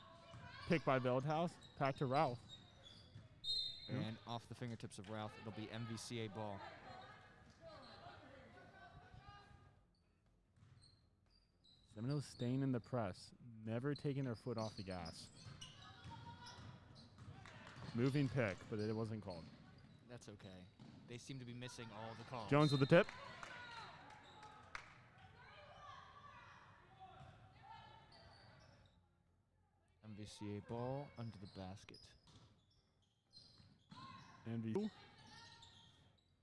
Pick by Veldhouse. Back to Ralph. Yeah. And off the fingertips of Routh, it'll be MVCA ball. Seminoles staying in the press, never taking their foot off the gas. Moving pick, but it wasn't called. That's okay. They seem to be missing all the calls. Jones with the tip. MVCA ball under the basket. NV.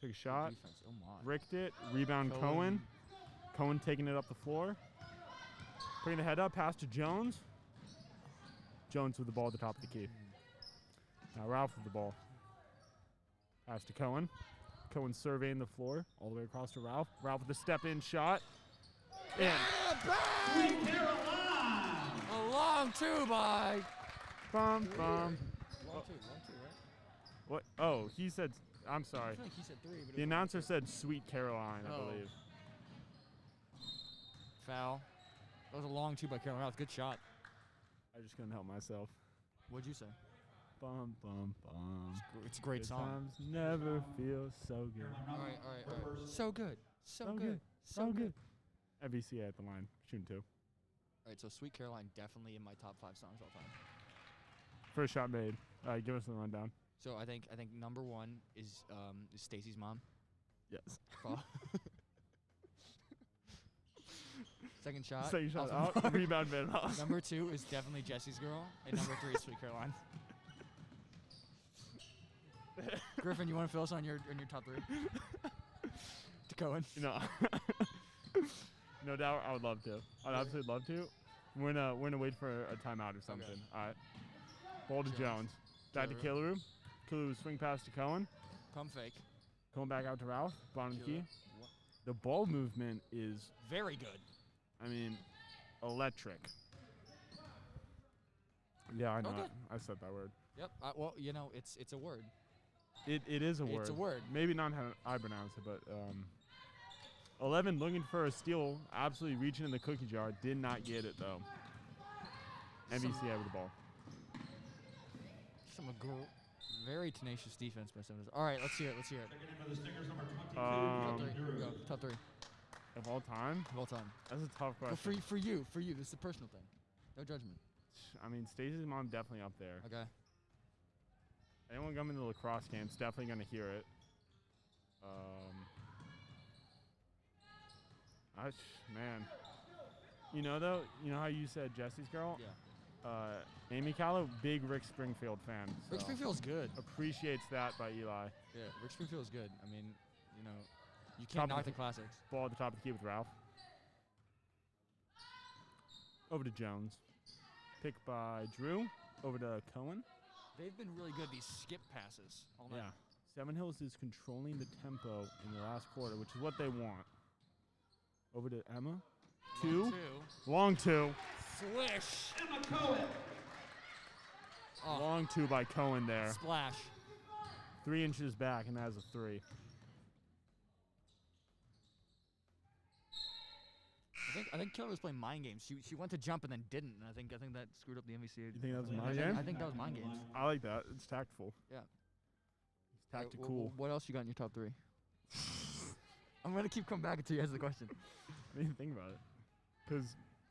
Took a shot. Defense. Oh my. Ricked it. Rebound Cohen. Cohen taking it up the floor. Putting the head up. Pass to Jones. Jones with the ball at the top of the key. Now Ralph with the ball. Pass to Cohen. Cohen surveying the floor all the way across to Ralph. Ralph with the step-in shot. In. A long two by. Bum, bum. Long two, right? What? Oh, he said, I'm sorry. I feel like he said three, but The announcer said Sweet Caroline, I Oh. believe. foul. That was a long two by Caroline Routh. Good shot. I just couldn't help myself. What'd you say? Bum, bum, bum. It's a great Good song. times never feel so good. All right. So good. So So good. good. So good. MVCA at the line, shooting two. All right, so Sweet Caroline definitely in my top 5 songs all time. First shot made. All right, give us the rundown. So I think number 1 is Stacy's mom. Yes. Second shot. Second shot off the out. mark. Rebound mid. Number 2 is definitely Jesse's Girl, and number 3 is Sweet Caroline. Griffin, you want to fill us on your top 3? To Cohen. No. No doubt, I would love to. I'd absolutely love to. We're gonna wait for a timeout or something. All right. Ball to Jones. Back to Killeru. Killeru swing pass to Cohen. Pump fake. Going back out to Ralph. Bottom of the key. What? The ball movement is, Very good. I mean, electric. Yeah, I know. Okay. I said that word. Yep. Well, it's a word. It is a word. It's a word. Maybe not how I pronounce it, but 11 looking for a steal, absolutely reaching in the cookie jar. Did not get it though. MVCA with the ball. Some Very tenacious defense by Seven Hills. All right, let's hear it. Let's hear it. Checking in for the Stingers, number 22, Top three. Drew. Go. Top three Of all time? of all time. That's a tough Well, question. for you. This is a personal thing. No judgment. I mean, Stacey's mom definitely up there. Okay. Anyone coming to the lacrosse game's definitely gonna hear it. Man. You know though, you know how you said Jesse's girl? Yeah. Amy Callow, big Rick Springfield fan. Rick so Springfield's good. appreciates that by Eli. Yeah, Rick Springfield's good. I mean, you know, you Top can't of knock the- the classics. Ball at the top of the key with Ralph. Over to Jones. Pick by Drew. Over to Cohen. They've been really good, these skip passes all night. Yeah. Seven Hills is controlling the tempo in the last quarter, which is what they want. Over to Emma. Two. Long two. Swish. Emma Cohen. Oh, Long two by Cohen there. splash. 3 inches back, and that is a 3. I think Killer was playing mind games. She went to jump and then didn't, and I think that screwed up the MVCA. You think that was a I mind think- game? I think that was mind games. I like that. It's tactful. Yeah. It's tactical. What else you got in your top three? I'm gonna keep coming back until you answer the question. I didn't even think about it. Because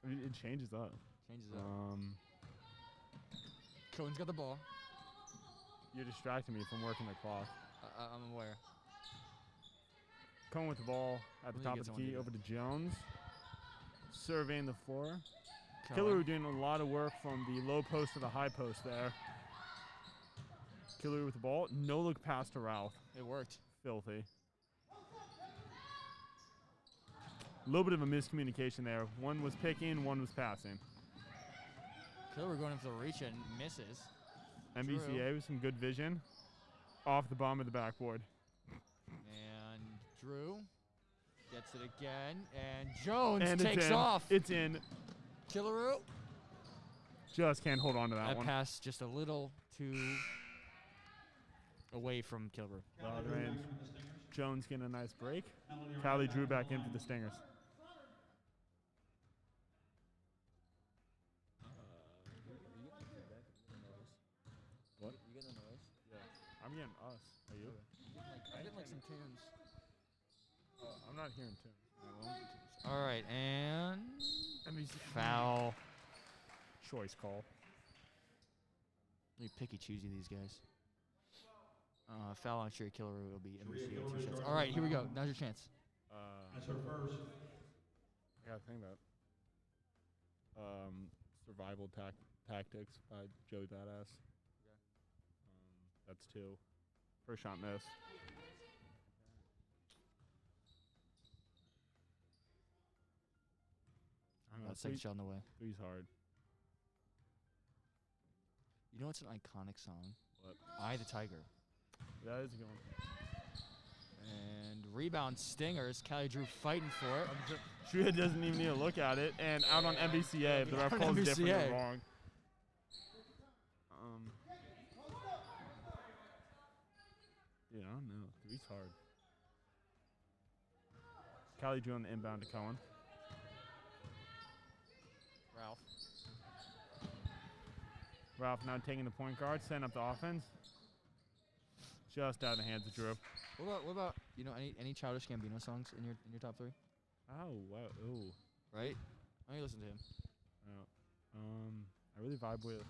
it changes up. Changes up. Cohen's got the ball. You're distracting me from working the clock. I'm aware. Cohen with the ball at the Let me top get of the someone to key. do Over to Jones. Surveying the floor. Killer doing a lot of work from the low post to the high post there. Killer with the ball. No look pass to Ralph. It worked. Filthy. A little bit of a miscommunication there. One was picking, one was passing. Killer going in for the reach and misses. MVCA with some good vision. Off the bottom of the backboard. And Drew gets it again. And Jones And it's takes in. off. It's in. Killaroo. Just can't hold on to that That one. pass just a little too away from Killaroo. Loud range. Jones getting a nice break. Callie Drew back in for the Stingers. What? You getting a noise? Yeah. I'm getting us. Are you? I'm getting like some tunes. I'm not hearing too. All right, and foul. Choice call. Really picky choosy these guys. Foul on Sherry Killaroo will be MVCA 2 shots. All right, here we go. Now's your chance. That's her first. I gotta think about it. Survival tactics by Joey Badass. That's 2. First shot miss. I don't know. Second shot in the way. Three's hard. You know what's an iconic song? What? I the Tiger. That is a good one. And rebound Stingers. Callie Drew fighting for it. Drew doesn't even need to look at it, and out on MVCA. If the ref On calls different MVCA. or wrong. Yeah, I don't know. Three's hard. Callie Drew on the inbound to Cohen. Ralph. Ralph now taking the point guard, setting up the offense. Just out of the hands of Drew. What about you know any Childish Gambino songs in your top three? Oh wow! Ooh. Right? Let me listen to him. I really vibe with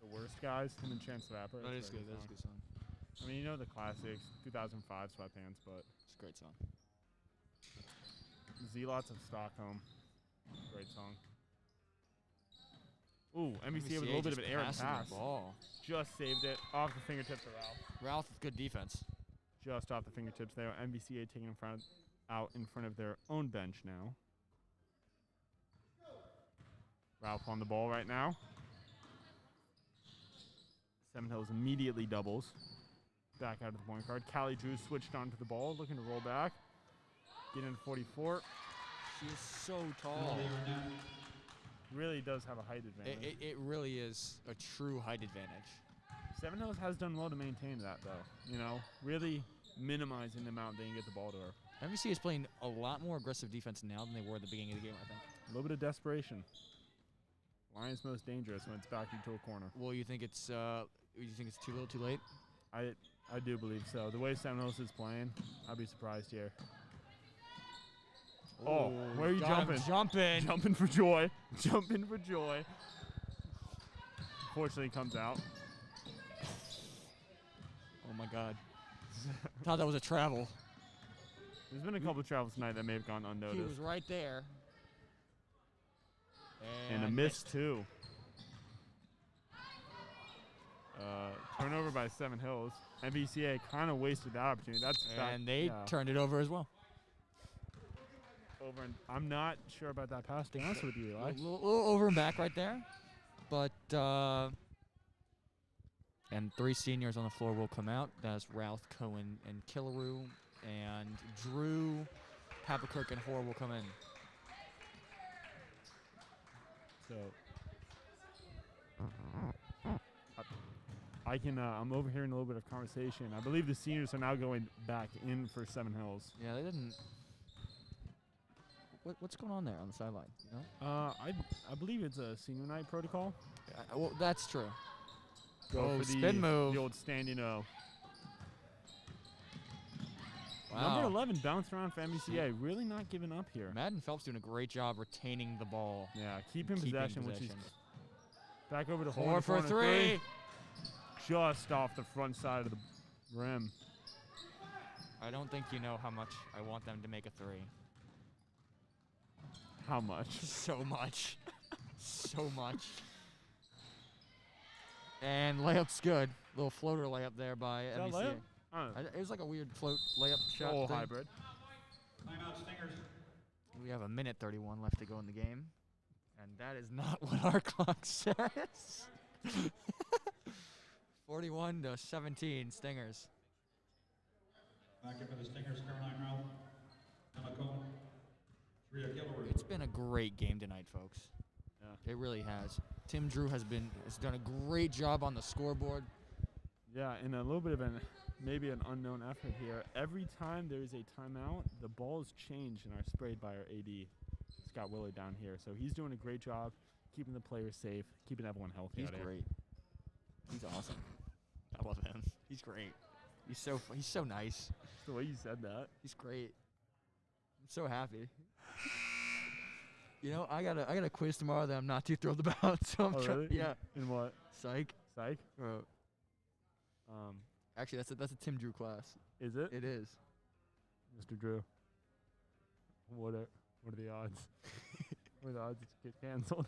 the Worst Guys, him and Chance the Rapper. That That's is a good. very That is a song. good song. I mean, you know the classics, 2005 Sweatpants, but It's a great song. Zealots of Stockholm, great song. Ooh, MVCA with a little bit of an just errant passing the pass. Ball. Just saved it off the fingertips of Ralph. Ralph with good defense. Just off the fingertips there. MVCA taking out in front of their own bench now. Ralph on the ball right now. Seven Hills immediately doubles. Back out of the point guard. Callie Drew switched onto the ball, looking to roll back. Get into 44. She is so tall. Really does have a height advantage. It really is a true height advantage. Seven Hills has done well to maintain that, though. You know, really minimizing the amount they can get the ball to her. MVC is playing a lot more aggressive defense now than they were at the beginning of the game, I think. A little bit of desperation. Lions most dangerous when it's backed into a corner. Well, you think it's You think it's too little, too late? I do believe so. The way Seven Hills is playing, I'd be surprised here. Oh, where are you jumping? Jumping. Jumping for joy. Jumping for joy. Fortunately, comes out. Oh my God. Thought that was a travel. There's been a couple of travels tonight that may have gone unnoticed. He was right there. And a miss too. Turnover by Seven Hills. MVCA kind of wasted that opportunity. They turned it over as well. Over, and I'm not sure about that pass, to be honest with you, Eli. A little over and back right there. But, and 3 seniors on the floor will come out. That's Routh, Cohen, and Killaroo. And Drew, Papakirk, and Hoare will come in. So, I'm overhearing a little bit of conversation. I believe the seniors are now going back in for Seven Hills. Yeah, they didn't. What's going on there on the sideline? You know? I believe it's a senior night protocol. Well, that's true. Go for the spin move. The old standing O. Wow. Number 11 bounced around for MVCA. Really not giving up here. Madden Phelps doing a great job retaining the ball. Yeah, keeping possession, which is back over to 4 for 3. Just off the front side of the rim. I don't think you know how much I want them to make a 3. How much? So much. So much. And layup's good. Little floater layup there by MVCA. Layup? It was like a weird float layup shot. Oh, thing. hybrid. Timeout, Stingers. We have a minute 31 left to go in the game. And that is not what our clock says. 41-17, Stingers. Back in for the Stingers, Caroline Ralph, Emma Cohen, Rhea Killaroo. It's been a great game tonight, folks. Yeah. It really has. Tim Drew has done a great job on the scoreboard. Yeah, and a little bit of maybe an unknown effort here. Every time there is a timeout, the balls change and are sprayed by our AD, Scott Willard, down here. So he's doing a great job keeping the players safe, keeping everyone healthy. He's great. He's awesome. I love him. He's great. He's so nice. The way you said that. He's great. I'm so happy. You know, I got a quiz tomorrow that I'm not too thrilled about. So I'm really? Yeah. In what? Psych. Psych? Actually, that's a Tim Drew class. Is it? It is. Mr. Drew. What are the odds? What are the odds it get canceled?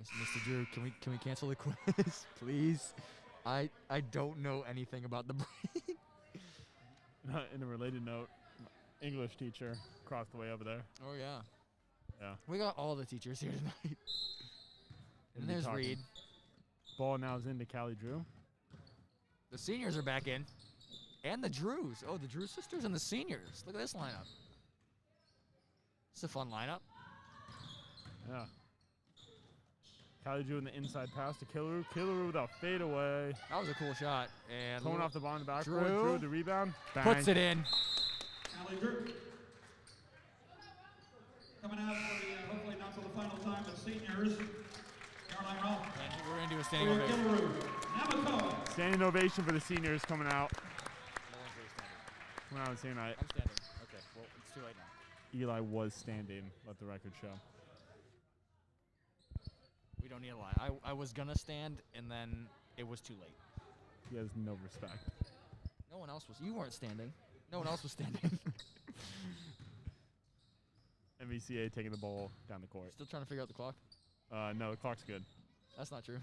Mr. Drew, can we cancel the quiz, please? I don't know anything about the brain. In a related note, English teacher across the way over there. Oh yeah. Yeah. We got all the teachers here tonight. And there's Reed. Ball now is into Callie Drew. The seniors are back in. And the Drews. Oh, the Drew sisters and the seniors. Look at this lineup. It's a fun lineup. Yeah. Callie Drew in the inside pass to Killaroo. Killaroo with a fadeaway. That was a cool shot. And Coming off the ball in the backcourt. Drew Drew with the rebound. Bang. puts it in. Allie Drew. Coming out for the, hopefully not for the final time, but seniors, Caroline Ralph. And we're going to do a standing Rhea ovation. Killaroo. Emma Cohen. Standing ovation for the seniors coming out. Coming out on senior night. I'm standing. Okay, well, it's too late now. Eli was standing, let the record show. We don't need a lie. I was going to stand, and then it was too late. He has no respect. No one else was. You weren't standing. No one else was standing. MVCA taking the ball down the court. Still trying to figure out the clock? No, the clock's good. That's not true.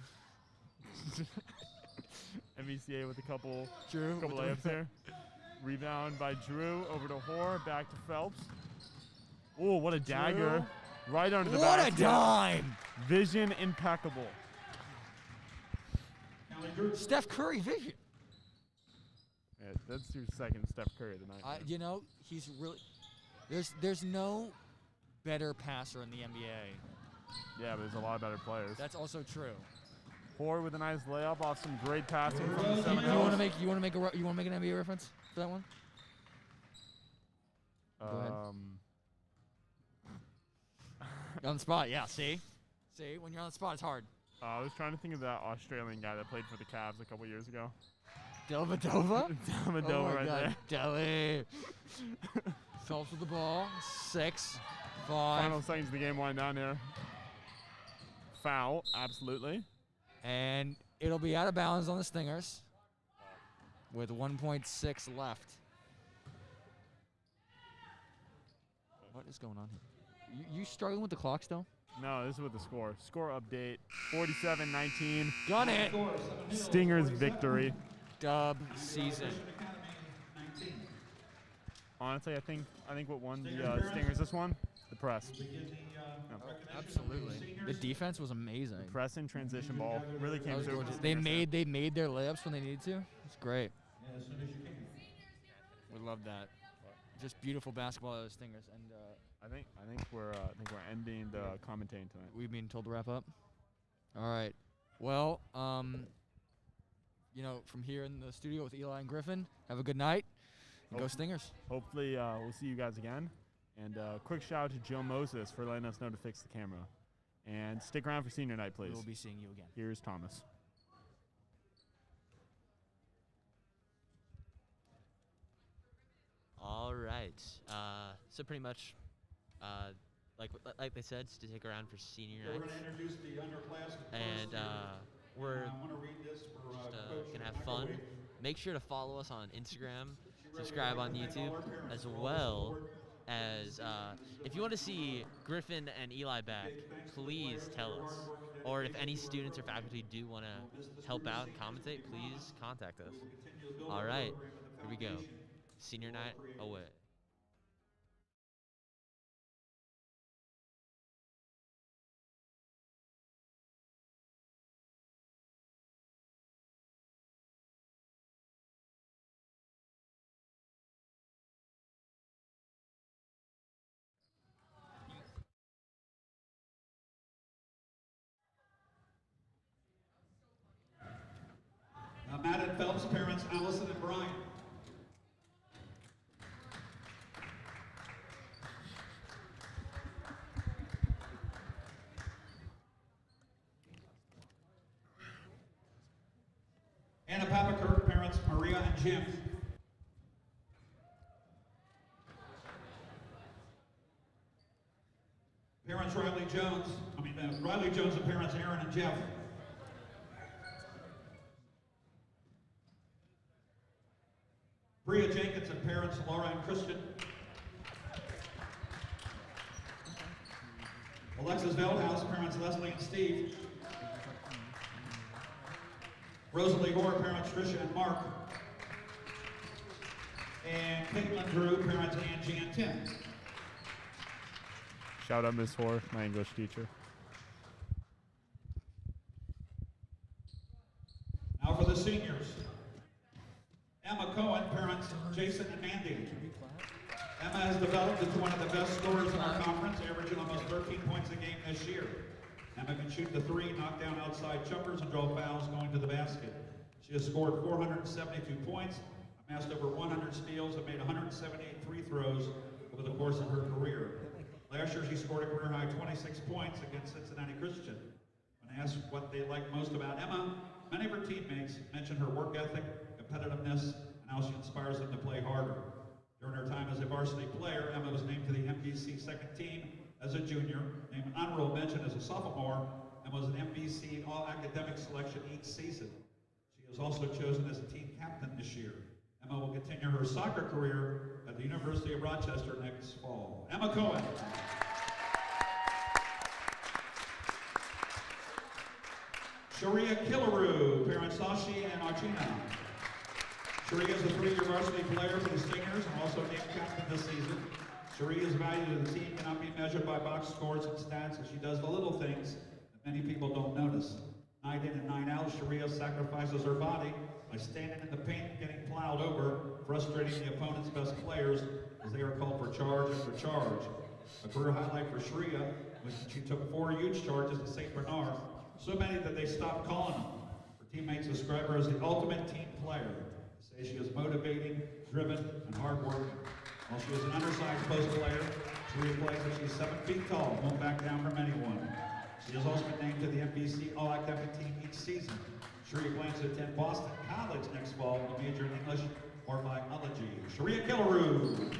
MVCA with a couple Drew. layups there. Rebound by Drew over to Hoare, back to Phelps. Oh, what a dagger. Right under the basket. What a dime! Vision impeccable. Steph Curry vision. Yeah, that's your second Steph Curry tonight. You know, he's really. There's no better passer in the NBA. Yeah, but there's a lot of better players. That's also true. Hoare with a nice layup off some great passing from the 7 You want to make an NBA reference for that one? Go ahead. On the spot, yeah. See, when you're on the spot, it's hard. I was trying to think of that Australian guy that played for the Cavs a couple years ago. Delvedova? Delvedova right there. Deli. Phelps with the ball. 6, 5. Final seconds of the game wind down here. Foul, absolutely. And it'll be out of bounds on the Stingers with 1.6 left. What is going on here? You struggling with the clock still? No, this is with the score. Score update, 47-19. Gun it! Stingers victory. Dub season. Honestly, I think what won the Stingers this one? The press. Absolutely. The defense was amazing. Press and transition ball really came through. They made their layups when they needed to. It's great. We love that. Just beautiful basketball out of the Stingers. And I think we're ending the commentating tonight. we've been told to wrap up. All right. Well, from here in the studio with Eli and Griffin, have a good night. And go Stingers. Hopefully, we'll see you guys again. And quick shout out to Joe Moses for letting us know to fix the camera. And stick around for senior night, please. We'll be seeing you again. Here's Thomas. All right. So pretty much, like they said, stick around for senior We're night. going to introduce the underclassmen And first. we're I want to read this for just Coach gonna have McElwee. fun. Make sure to follow us on Instagram, subscribe on YouTube, as well as if you want to see Griffin and Eli back, please tell us. Or if any students or faculty do want to help out and commentate, please contact us. All right, here we go. Senior night away. Matt and Phelps' parents, Allison and Brian. Anna Papakirk, parents, Maria and Jim. Parents, Riley Jones and parents, Aaron and Jeff. Bria Jenkins and parents, Laura and Christian. Alexis Veldhouse, parents, Leslie and Steve. Rosalie Hoare, parents, Tricia and Mark. And Caitlin Drew, parents, Angie and Tim. Shout out Miss Hoare, my English teacher. Now for the seniors. Emma Cohen, parents Jason and Mandy. Emma has developed into one of the best scorers in our conference, averaging almost 13 points a game this year. Emma can shoot the three, knock down outside jumpers, and draw fouls going to the basket. She has scored 472 points, amassed over 100 steals, and made 178 free throws over the course of her career. Last year, she scored a career-high 26 points against Cincinnati Christian. When asked what they liked most about Emma, many of her teammates mentioned her work ethic, competitiveness, and how she inspires them to play harder. During her time as a varsity player, Emma was named to the MVC second team as a junior, named an honorable mention as a sophomore, and was an MVC all-academic selection each season. She was also chosen as a team captain this year. Emma will continue her soccer career at the University of Rochester next fall. Emma Cohen. Sharia Killaroo, parents Sashi and Archina. Sharia is a three-year varsity player for the Stingers and also named captain this season. Sharia's value to the team cannot be measured by box scores and stats, and she does the little things that many people don't notice. Night in and night out, Sharia sacrifices her body by standing in the paint and getting plowed over, frustrating the opponent's best players as they are called for charge after charge. A career highlight for Sharia was she took 4 huge charges to St. Bernard, so many that they stopped calling them. Her teammates describe her as the ultimate team player. They say she is motivating, driven, and hardworking. While she is an undersized post player, Sharia plays that she's 7 feet tall, won't back down from anyone. She has also been named to the MVC All-Academic Team each season. Sharia plans to attend Boston College next fall with a major in English or biology. Sharia Killaroo.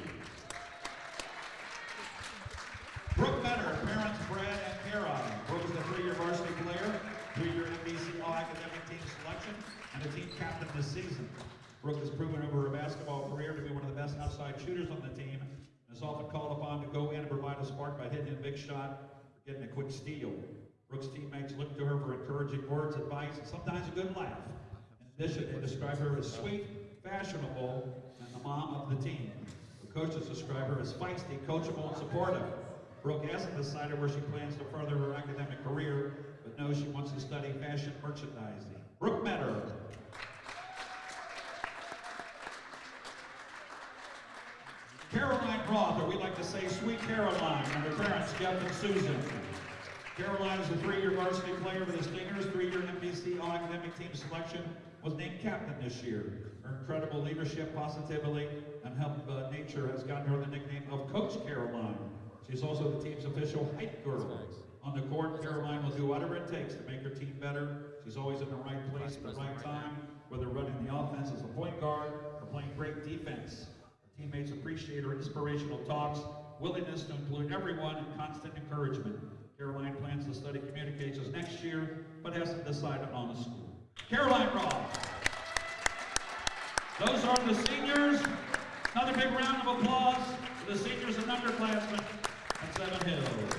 Brooke Metter, parents Brad and Kara. Brooke is a 3-year varsity player, 3-year MVC All-Academic Team selection, and a team captain this season. Brooke has proven over her basketball career to be one of the best outside shooters on the team, and is often called upon to go in and provide a spark by hitting a big shot or getting a quick steal. Brooke's teammates look to her for encouraging words, advice, and sometimes a good laugh. In addition, they describe her as sweet, fashionable, and the mom of the team. The coaches describe her as feisty, coachable, and supportive. Brooke hasn't decided where she plans to further her academic career, but knows she wants to study fashion merchandising. Brooke Metter. Caroline Roth, or we like to say Sweet Caroline, and her parents Jeff and Susan. Caroline is a 3-year varsity player for the Stingers, 3-year MVC All-Academic Team selection, was named captain this year. Her incredible leadership, positivity, and help nature has gotten her the nickname of Coach Caroline. She's also the team's official hype girl. On the court, Caroline will do whatever it takes to make her team better. She's always in the right place at the right time, whether running the offense as a point guard or playing great defense. Her teammates appreciate her inspirational talks, willingness to include everyone, and constant encouragement. Caroline plans to study communications next year, but hasn't decided on a school. Caroline Roth. Those are the seniors. Another big round of applause for the seniors and underclassmen at 7 Hills.